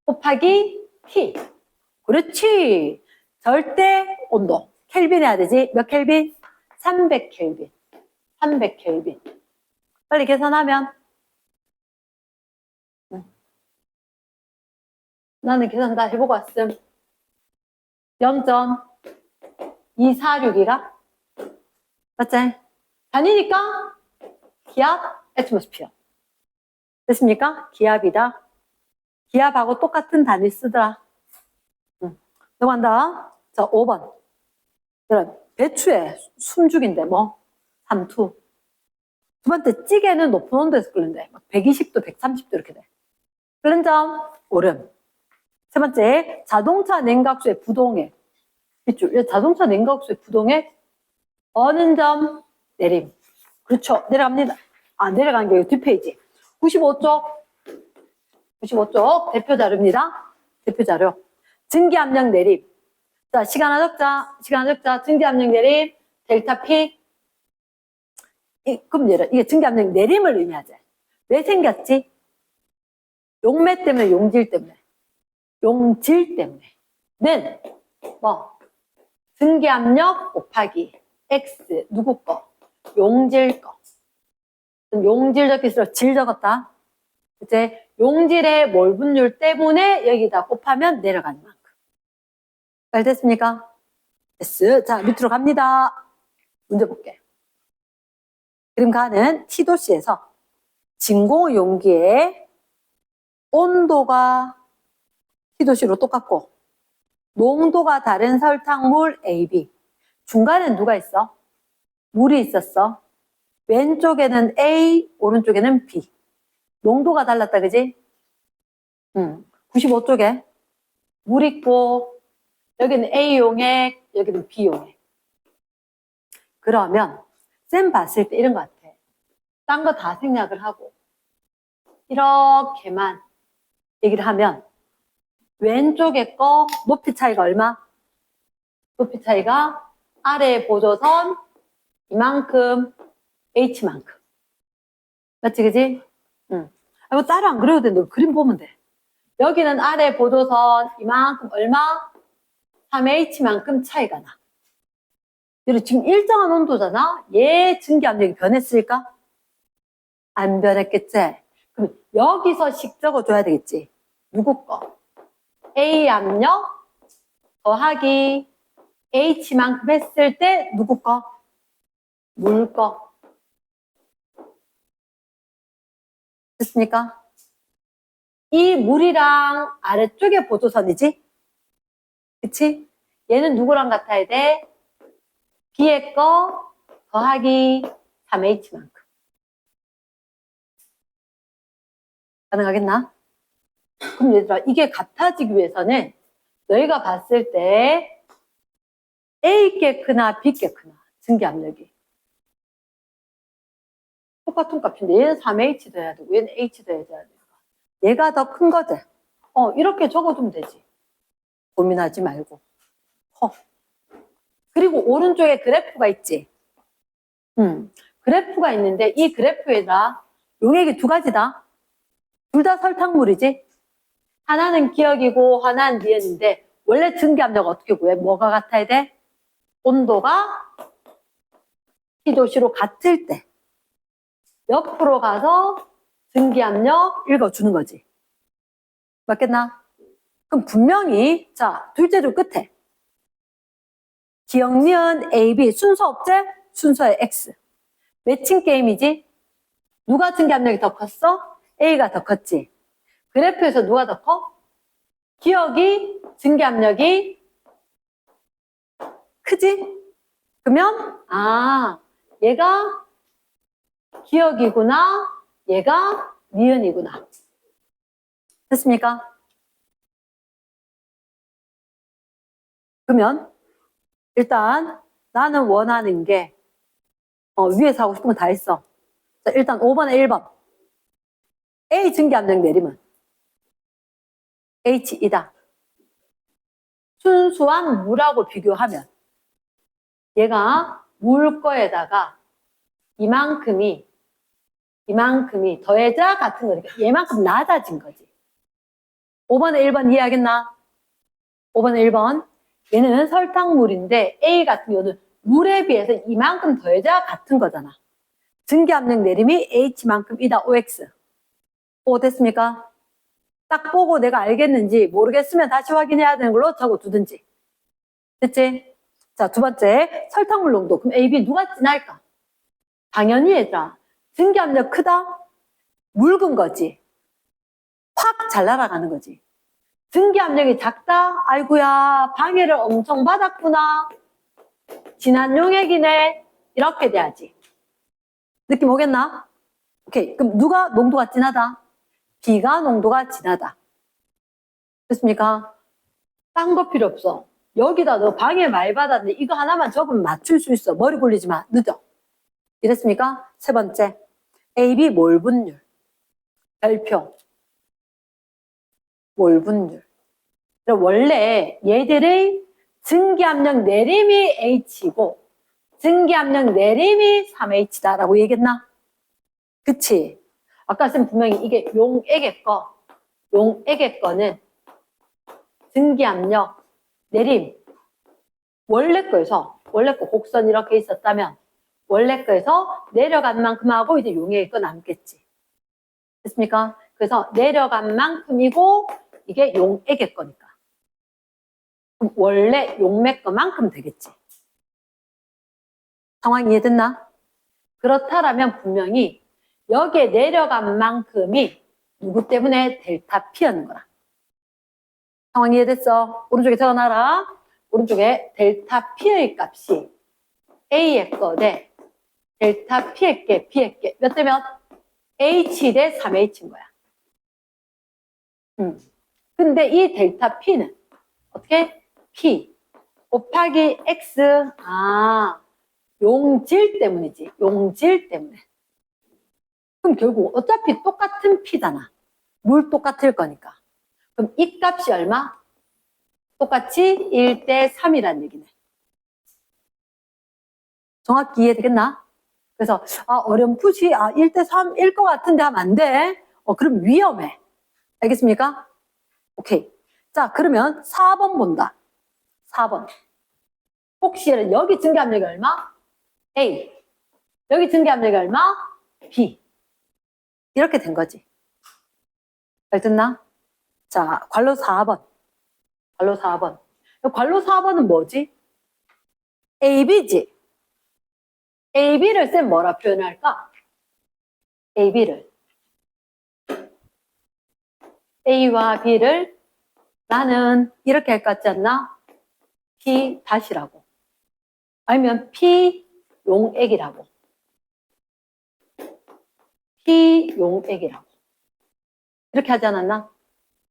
S1: 곱하기 T. 그렇지. 절대 온도. 켈빈 해야 되지. 몇 켈빈? 300켈빈. 300켈빈. 빨리 계산하면. 나는 계산 다 해보고 왔음. 0.246이가? 맞지? 단위니까 기압, 애트모스피어. 됐습니까? 기압이다. 기압하고 똑같은 단위 쓰더라. 넘어간다. 자, 5번. 이런 배추의 숨죽인데 뭐? 삼투. 두 번째, 찌개는 높은 온도에서 끓는데 120도, 130도 이렇게 돼. 끓는 점, 오름. 세 번째, 자동차 냉각수의 부동액. 밑줄. 자동차 냉각수의 부동액 어느 점? 내림. 그렇죠. 내려갑니다. 아, 내려간 게 뒷페이지. 95쪽. 95쪽 대표 자료입니다. 대표 자료. 증기압력 내림. 자, 시간 하나 적자. 증기압력 내림. 델타 P. 그럼 이게 증기압력 내림을 의미하지. 왜 생겼지? 용매 때문에, 용질 때문에. 용질 때문에는 뭐 증기압력 곱하기 X 누구 거? 용질 거. 용질 적기수로 질 적었다. 이제 용질의 몰 분율 때문에 여기다 곱하면 내려가는 만큼. 잘 됐습니까? 됐어. 자, 밑으로 갑니다. 문제 볼게. 그림 가는 T도시에서 진공 용기의 온도가 T도시로 똑같고 농도가 다른 설탕물 A, B. 중간엔 누가 있어? 물이 있었어. 왼쪽에는 A, 오른쪽에는 B. 농도가 달랐다, 그지? 95쪽에 물 있고, 여기는 A용액, 여기는 B용액. 그러면 쌤 봤을 때 이런 것 같아. 딴 거 다 생략을 하고 이렇게만 얘기를 하면 왼쪽에 거 높이 차이가 얼마? 높이 차이가 아래 보조선 이만큼, H만큼. 맞지, 그지? 응. 이거 따로 안 그려도 돼. 너 그림 보면 돼. 여기는 아래 보조선 이만큼 얼마? 3H만큼 차이가 나. 그리고 지금 일정한 온도잖아? 얘 증기압력이 변했을까? 안 변했겠지? 그럼 여기서 적어줘야 되겠지? 누구 거? A 압력 더하기 H만큼 했을 때 누구 거? 물 거. 됐습니까? 이 물이랑 아래쪽에 보조선이지? 그치? 얘는 누구랑 같아야 돼? B의 거 더하기 3H만큼. 가능하겠나? 그럼 얘들아, 이게 같아지기 위해서는 너희가 봤을 때 A께 크나 B께 크나? 증기압력이. 똑같은 값인데 얘는 3H 더해야 되고 얘는 H 더해야 되니까 얘가 더 큰 거지. 이렇게 적어두면 되지. 고민하지 말고. 그리고 오른쪽에 그래프가 있지. 그래프가 있는데 이 그래프에다 용액이 두 가지다. 둘 다 설탕물이지. 하나는 기억이고 하나는 니은인데 원래 증기압력 어떻게 구해? 뭐가 같아야 돼? 온도가 T도시로 같을 때 옆으로 가서 증기압력 읽어주는 거지. 맞겠나? 그럼 분명히 자 둘째 줄 끝에 기억, 니은, A, B 순서 없지? 순서의 X. 매칭 게임이지? 누가 증기압력이 더 컸어? A가 더 컸지. 그래프에서 누가 더 커? 기억이 증기압력이 크지? 그러면 얘가 기억이구나, 얘가 니은이구나. 됐습니까? 그러면 일단 나는 원하는 게 위에서 하고 싶은 거 다 했어. 자, 일단 5번에 1번 A 증기압력 내리면 H2다. 순수한 물하고 비교하면 얘가 물 거에다가 이만큼이 더해자 같은 거니까 얘만큼 낮아진 거지. 5번에 1번 이해하겠나? 5번에 1번 얘는 설탕물인데 A 같은 경우는 물에 비해서 이만큼 더해자 같은 거잖아. 증기압력 내림이 H만큼이다. OX. 오, 됐습니까? 딱 보고 내가 알겠는지 모르겠으면 다시 확인해야 되는 걸로 적어두든지. 됐지? 자, 두 번째 설탕물 농도. 그럼 A, B 누가 진할까? 당연히 얘들아. 증기압력 크다? 묽은 거지. 확 잘 날아가는 거지. 증기압력이 작다? 아이고야 방해를 엄청 받았구나. 진한 용액이네. 이렇게 돼야지. 느낌 오겠나? 오케이. 그럼 누가 농도가 진하다? B가 농도가 진하다. 됐습니까? 딴 거 필요 없어. 여기다 너 방해 많이 받았는데 이거 하나만 적으면 맞출 수 있어. 머리 굴리지 마. 늦어. 이랬습니까? 세 번째. AB 몰분율. 별표. 몰분율. 원래 얘들의 증기압력 내림이 H이고 증기압력 내림이 3H다라고 얘기했나? 그치? 아까 쌤 분명히 이게 용액의 거는 증기압력 내림 원래 거 곡선 이렇게 있었다면 원래 거에서 내려간 만큼 하고 이제 용액의 거 남겠지. 됐습니까? 그래서 내려간 만큼이고 이게 용액의 거니까. 그럼 원래 용맥 거만큼 되겠지. 상황 이해됐나? 그렇다라면 분명히 여기에 내려간 만큼이 누구 때문에 델타 P였는 거라. 상황 이해됐어? 오른쪽에 적어놔라. 오른쪽에 델타 P의 값이 A의 거 대 델타 P의 게, B의 게 몇 대 몇? H 대 3H인 거야. 근데 이 델타 P는 어떻게? P 곱하기 X. 용질 때문이지. 용질 때문에. 그럼 결국 어차피 똑같은 P잖아. 물 똑같을 거니까. 그럼 이 값이 얼마? 똑같이 1대 3이라는 얘기네. 정확히 이해되겠나? 그래서 어렴풋이 1대 3일 것 같은데 하면 안 돼. 그럼 위험해. 알겠습니까? 오케이. 자, 그러면 4번 본다. 4번. 혹시 여기 증기압력이 얼마? A. 여기 증기압력이 얼마? B. 이렇게 된 거지. 잘 듣나? 자, 괄호 4번. 괄호 4번. 괄호 4번은 뭐지? AB지. AB를 쌤 뭐라 표현할까? AB를. A와 B를 나는 이렇게 할 것 같지 않나? P 다시라고. 아니면 P 용액이라고. P 용액이라고. 이렇게 하지 않았나?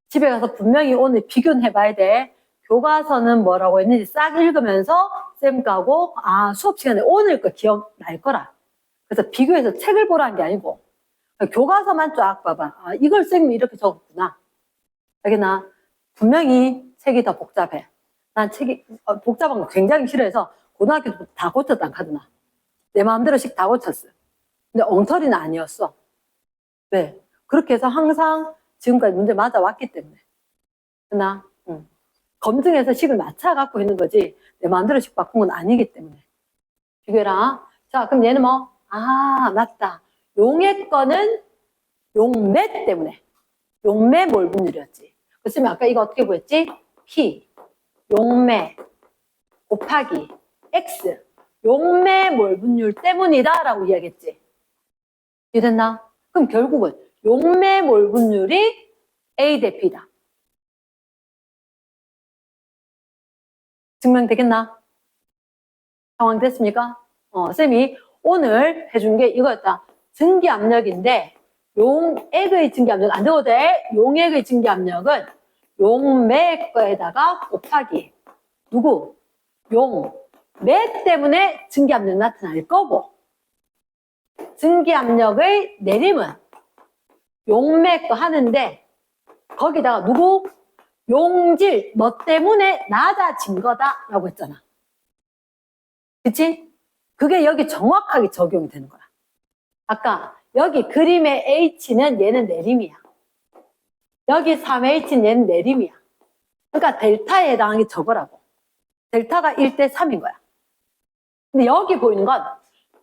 S1: 집에 가서 분명히 오늘 비교는 해봐야 돼. 교과서는 뭐라고 했는지 싹 읽으면서 쌤 까고 수업 시간에 오늘 거 기억날 거라. 그래서 비교해서 책을 보라는 게 아니고 교과서만 쫙 봐봐. 이걸 쌤이 이렇게 적었구나. 알겠나? 분명히 책이 더 복잡해. 난 책이 복잡한 거 굉장히 싫어해서 고등학교 때부터 다 고쳤단 카드나. 내 마음대로씩 다 고쳤어. 근데 엉터리는 아니었어. 왜? 그렇게 해서 항상 지금까지 문제 맞아왔기 때문에. 그나 검증해서 식을 맞춰갖고 있는 거지 내 마음대로 식 바꾼 건 아니기 때문에. 비교해라. 자, 그럼 얘는 뭐? 맞다. 용의 거는 용매 때문에. 용매 몰분율이었지. 그랬으면 아까 이거 어떻게 구했지? P 용매 곱하기 X 용매 몰분율 때문이다 라고 이야기했지. 이해됐나? 그럼 결국은 용매 몰분율이 A 대 B다. 증명되겠나? 상황 됐습니까? 쌤이 오늘 해준 게 이거였다. 증기압력인데 용액의 증기압력 안 되고 돼. 용액의 증기압력은 용매 거에다가 곱하기 누구? 용매 때문에 증기압력이 나타날 거고 증기압력의 내림은 용매 거 하는데 거기다가 누구? 용질 뭐 때문에 낮아진 거다 라고 했잖아. 그치? 그게 여기 정확하게 적용이 되는 거야. 아까 여기 그림의 H는 얘는 내림이야. 여기 3H는 얘는 내림이야. 그러니까 델타에 해당한 게 저거라고. 델타가 1대 3인 거야. 근데 여기 보이는 건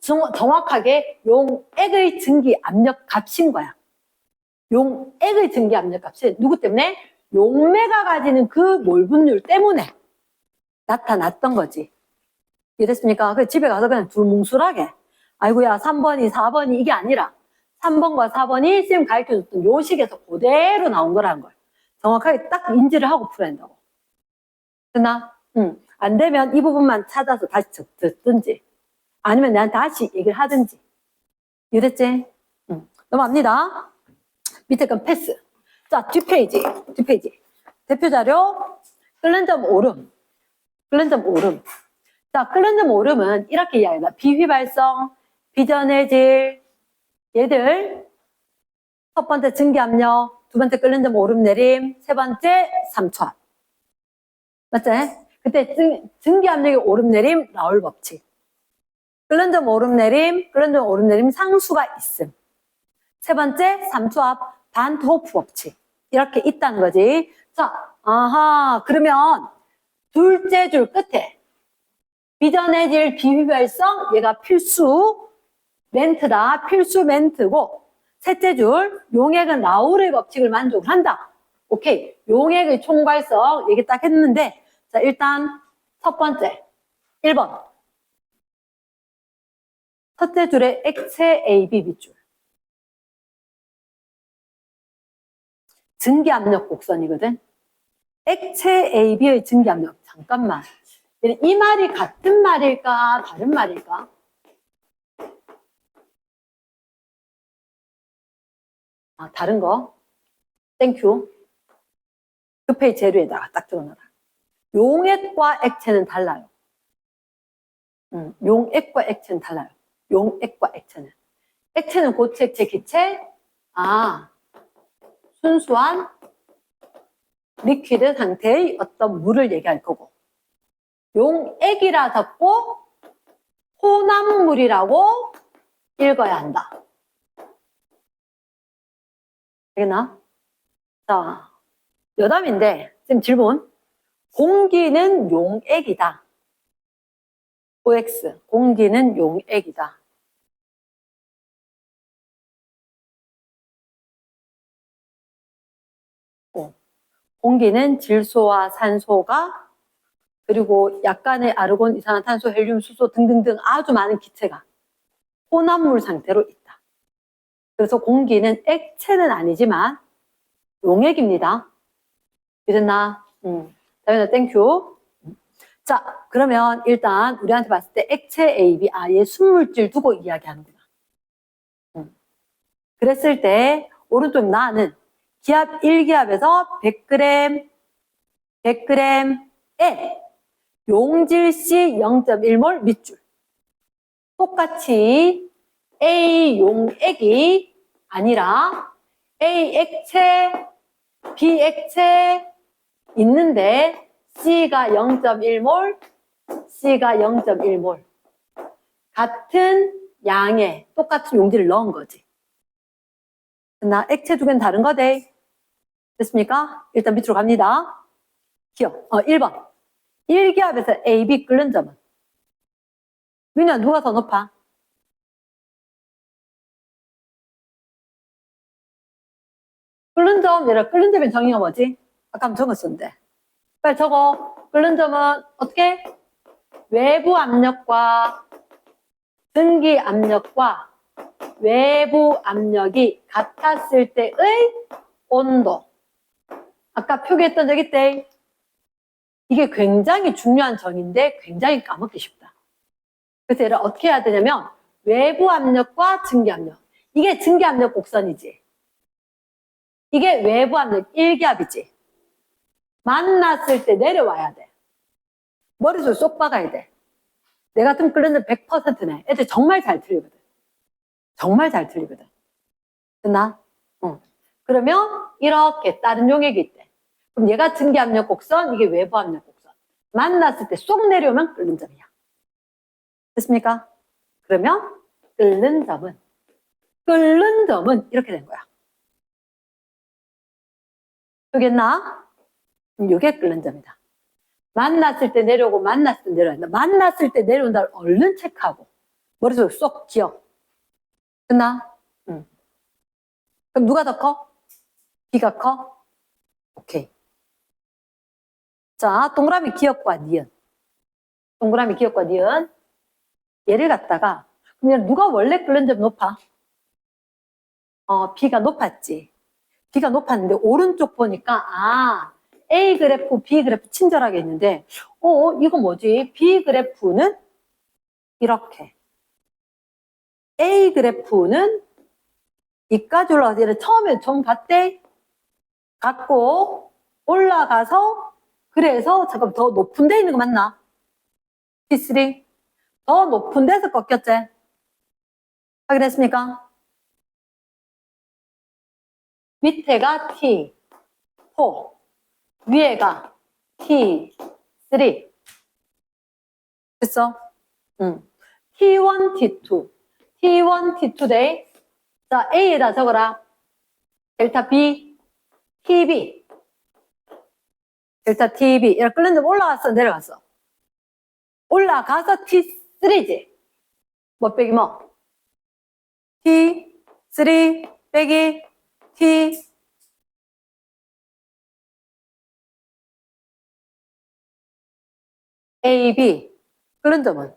S1: 정확하게 용액의 증기압력 값인 거야. 용액의 증기압력 값이 누구 때문에? 용매가 가지는 그 몰분율 때문에 나타났던 거지. 이해됐습니까? 그래서 집에 가서 그냥 두루뭉술하게 아이고야 3번이 4번이 이게 아니라 3번과 4번이 쌤 가르쳐줬던 요 식에서 그대로 나온 거라는 걸 정확하게 딱 인지를 하고 풀어야 한다고. 됐나? 안 되면 이 부분만 찾아서 다시 듣든지 아니면 내한테 다시 얘기를 하든지. 이해됐지? 넘어갑니다. 밑에 건 패스. 자, 뒷페이지. 대표 자료, 끓는 점 오름. 자, 끓는 점 오름은 이렇게 이야기합니다. 비휘발성, 비전해질, 얘들. 첫 번째 증기압력, 두 번째 끓는 점 오름 내림, 세 번째 삼초압. 맞지? 그때 증기압력의 오름 내림, 라울 법칙. 끓는 점 오름 내림 상수가 있음. 세 번째 삼초압, 반트호프 법칙. 이렇게 있다는 거지. 자, 그러면 둘째 줄 끝에 비전해질 비휘발성 얘가 필수 멘트다. 필수 멘트고 셋째 줄 용액은 라울의 법칙을 만족을 한다. 오케이. 용액의 총괄성 얘기 딱 했는데 자 일단 첫 번째 1번 첫째 줄에 액체 AB 밑줄 증기압력 곡선이거든. 액체 AB의 증기압력. 잠깐만. 이 말이 같은 말일까? 다른 말일까? 아, 다른 거. 땡큐. 그 페이지 재료에다가 딱 적어놔라. 용액과 액체는 달라요. 용액과 액체는 달라요. 용액과 액체는. 액체는 고체, 액체, 기체. 아, 순수한 리퀴드 상태의 어떤 물을 얘기할 거고. 용액이라 적고 혼합물이라고 읽어야 한다. 되겠나? 자, 여담인데, 지금 질문. 공기는 용액이다. OX. 공기는 용액이다. 공기는 질소와 산소가 그리고 약간의 아르곤, 이산화탄소, 헬륨, 수소 등등등 아주 많은 기체가 혼합물 상태로 있다. 그래서 공기는 액체는 아니지만 용액입니다. 이랬나? 다현아 땡큐. 자, 그러면 일단 우리한테 봤을 때 액체 A, B, 얘 순물질 두고 이야기하는구나. 그랬을 때 오른쪽 나는 기압 1기압에서 100g, 100g에 용질시 0.1몰 밑줄. 똑같이 A 용액이 아니라 A 액체, B 액체 있는데 C가 0.1몰, C가 0.1몰. 같은 양의 똑같은 용질을 넣은 거지. 나 액체 두 개는 다른 거대. 됐습니까? 일단 밑으로 갑니다. 기억. 1번. 1기압에서 AB 끓는 점은? 민우야, 누가 더 높아? 끓는 점, 얘들아, 끓는 점의 정의가 뭐지? 아까 한번 적었었는데. 빨리 적어. 끓는 점은 어떻게? 외부 압력과 등기 압력과 외부 압력이 같았을 때의 온도. 아까 표기했던 적 있대. 이게 굉장히 중요한 정의인데 굉장히 까먹기 쉽다. 그래서 얘를 어떻게 해야 되냐면 외부 압력과 증기 압력. 이게 증기 압력 곡선이지. 이게 외부 압력 1기압이지. 만났을 때 내려와야 돼. 머릿속에 쏙 박아야 돼. 내 같으면 끓는 100%네. 애들 정말 잘 틀리거든. 정말 잘 틀리거든. 됐나? 그러면 이렇게 다른 용액이 있대. 그럼 얘가 증기 압력 곡선, 이게 외부 압력 곡선. 만났을 때 쏙 내려오면 끓는 점이야. 됐습니까? 그러면 끓는 점은 이렇게 된 거야. 되겠나? 이게 끓는 점이다. 만났을 때 내려오고 만났을 때 내려온다. 만났을 때 내려온다를 얼른 체크하고 머릿속에 쏙 기억. 됐나? 그럼 누가 더 커? B가 커? 오케이. 자, 동그라미 기억과 니은. 동그라미 기억과 니은. 얘를 갖다가 그럼 누가 원래 끓는 점 높아? B가 높았지. B가 높았는데 오른쪽 보니까 A 그래프, B 그래프 친절하게 있는데 이거 뭐지? B 그래프는 이렇게 A 그래프는 이까지 올라가서 얘를 처음에 정 봤대? 갖고 올라가서 그래서 잠깐 더 높은 데 있는 거 맞나? T3 더 높은 데서 꺾였지? 확인했습니까? 밑에가 T4 위에가 T3 됐어? T1, T2 T1, T2 대 자, A에다 적어라. 델타 B, TB 델타 TB 이렇게 끓는 점 올라갔어 내려갔어? 올라가서 T3지 뭐 빼기 뭐? T3 빼기 T AB 끓는 점은 1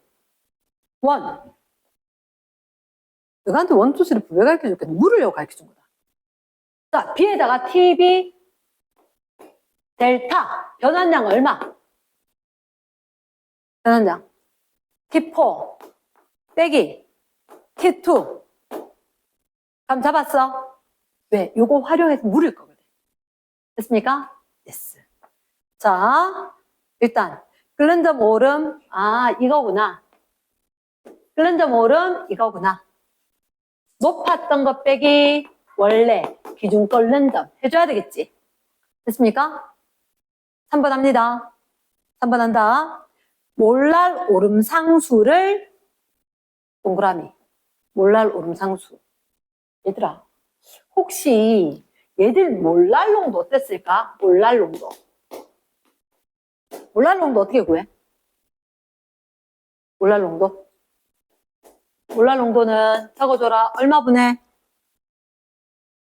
S1: 너한테 1, 2, 3를 왜 가르쳐줬겠니? 물을 가르쳐준 거다. 자, B에다가 TB 델타 변환량 얼마? 변환량 T4 빼기 T2 감 잡았어? 왜? 요거 활용해서 물을 거거든. 됐습니까? yes. 자, 일단 끓는 점 오름, 이거구나. 끓는 점 오름 이거구나. 높았던 것 빼기 원래 기준 끓는 점 해줘야 되겠지. 됐습니까? 3번 합니다. 3번 한다. 몰랄 오름 상수를 동그라미. 몰랄 오름 상수. 얘들아, 혹시 얘들 몰랄농도 어땠을까? 몰랄농도. 몰랄농도 어떻게 구해? 몰랄농도. 몰랄농도는 적어줘라. 얼마 분해?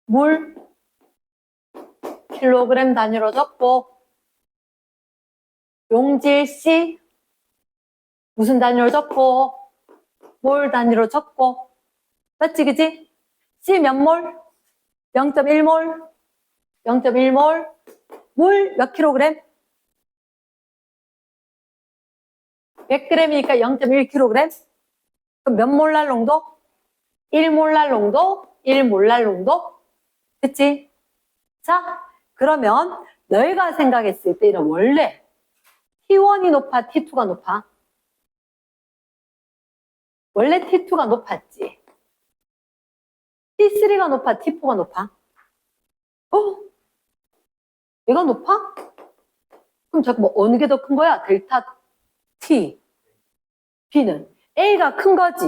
S1: 물 킬로그램 단위로 적고 용질 C 무슨 단위로 적고 몰 단위로 적고 맞지 그지? C 몇 몰? 0.1몰 0.1몰 물 몇 킬로그램? 100g이니까 0.1kg? 그럼 몇 몰랄 농도? 1몰랄 농도? 1몰랄 농도? 그치? 자, 그러면 너희가 생각했을 때 이런 원래 T1이 높아, T2가 높아? 원래 T2가 높았지. T3가 높아, T4가 높아? 얘가 높아? 그럼 잠깐만 어느 게 더 큰 거야? 델타 T, B는 A가 큰 거지.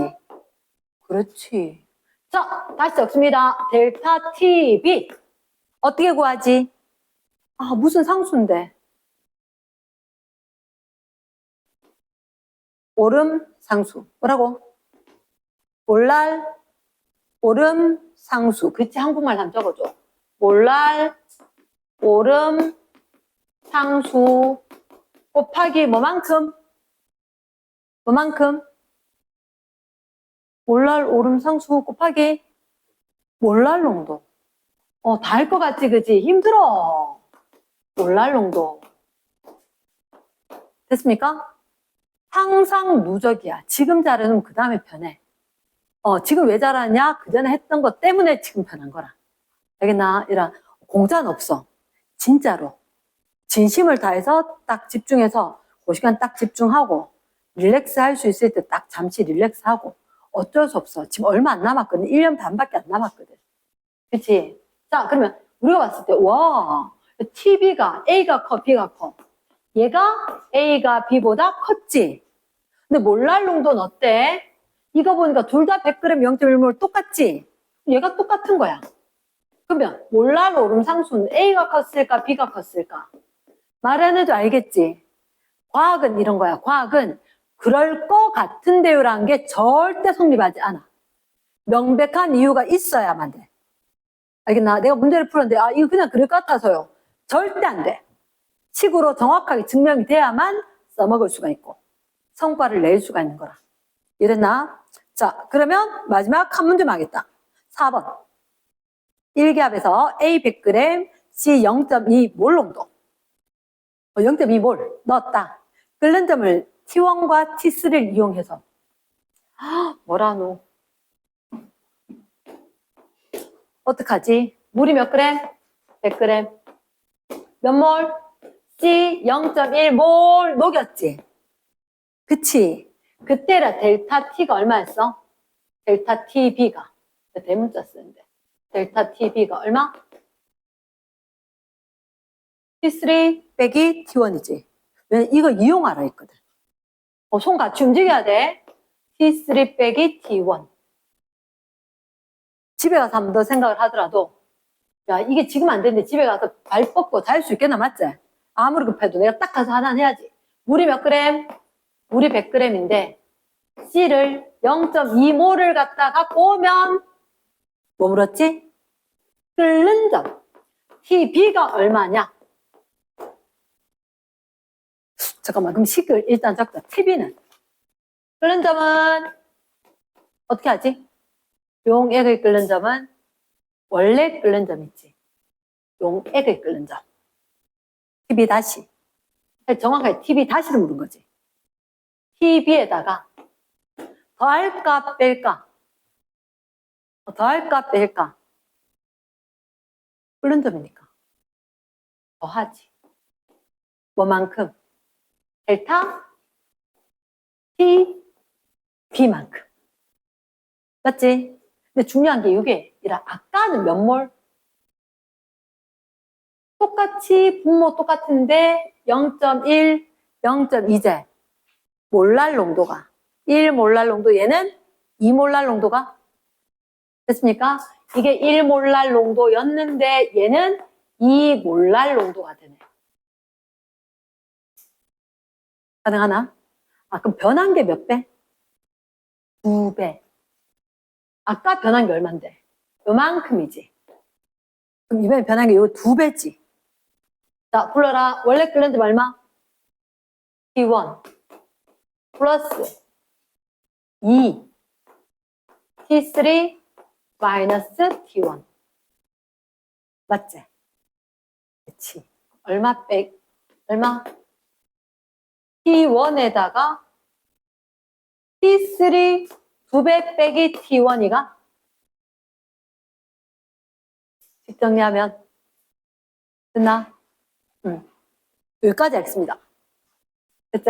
S1: 그렇지. 자, 다시 적습니다. 델타 T, B 어떻게 구하지? 무슨 상수인데? 오름 상수. 뭐라고? 몰랄 오름 상수. 그치? 한국말 한번 적어줘. 몰랄 오름 상수 곱하기 뭐만큼? 뭐만큼? 몰랄 오름 상수 곱하기 몰랄 농도. 다 할 것 같지, 그지? 힘들어. 몰랄 농도. 됐습니까? 항상 누적이야. 지금 자르면 그 다음에 편해. 지금 왜 잘하냐? 그 전에 했던 것 때문에 지금 편한 거라. 알겠나? 이런 공자는 없어. 진짜로. 진심을 다해서 딱 집중해서 그 시간 딱 집중하고 릴렉스 할 수 있을 때 딱 잠시 릴렉스 하고 어쩔 수 없어. 지금 얼마 안 남았거든. 1년 반밖에 안 남았거든. 그치? 자, 그러면 우리가 봤을 때, 와, TV가 A가 커, B가 커. 얘가 A가 B보다 컸지? 근데 몰랄 농도는 어때? 이거 보니까 둘 다 100g 0.1몰 똑같지? 얘가 똑같은 거야. 그러면 몰랄 오름 상수는 A가 컸을까? B가 컸을까? 말 안 해도 알겠지? 과학은 이런 거야. 과학은 그럴 거 같은데요라는 게 절대 성립하지 않아. 명백한 이유가 있어야만 돼. 알겠나? 내가 문제를 풀었는데 이거 그냥 그럴 것 같아서요. 절대 안 돼. 식으로 정확하게 증명이 돼야만 써먹을 수가 있고 성과를 낼 수가 있는 거라. 이랬나? 자, 그러면 마지막 한 문제만 하겠다. 4번. 1기압에서 A 100g, C 0.2몰 농도. 0.2몰 넣었다. 끓는 점을 T1과 T3를 이용해서. 뭐라노? 어떡하지? 물이 몇 그램? 100g. 몇 몰? C 0.1몰 녹였지? 그치? 그때라 델타 T가 얼마였어? 델타 TB가. 대문자 쓰는데. 델타 TB가 얼마? T3 빼기 T1이지. 왜 이거 이용하라 했거든. 손 같이 움직여야 돼. T3 빼기 T1. 집에 가서 한 번 더 생각을 하더라도 야 이게 지금 안 되는데 집에 가서 발 뻗고 잘 수 있겠나 맞지? 아무리 급해도 내가 딱 가서 하나 해야지. 물이 몇 그램? 물이 100g인데 C를 0.2몰을 갖다가 오면 뭐 물었지? 끓는 점. TB가 얼마냐? 잠깐만 그럼 식을 일단 적자. TB는 끓는 점은 어떻게 하지? 용액을 끓는 점은 원래 끓는 점 있지. 용액을 끓는 점. TB 다시. 정확하게 TB 다시를 물은 거지. TB에다가 더할까 뺄까? 더할까 뺄까? 끓는 점이니까. 더하지. 뭐만큼? 델타 T B만큼. 맞지? 근데 중요한 게 이게 아까는 몇 몰? 똑같이 분모 똑같은데 0.1, 0.2제 몰랄 농도가 1몰랄 농도, 얘는 2몰랄 농도가 됐습니까? 이게 1몰랄 농도였는데 얘는 2몰랄 농도가 되네. 가능하나? 그럼 변한 게 몇 배? 2배. 아까 변한 게 얼만데? 요만큼이지. 그럼 이번에 변한 게 요 2배지. 자, 불러라. 원래 끓는데 얼마? T1 플러스 2 T3 마이너스 T1. 맞지? 그치. 얼마 백? 얼마? T1에다가 T3 2배 빼기 T1이가 식 정리하면 됐나? 여기까지 하겠습니다. 됐지?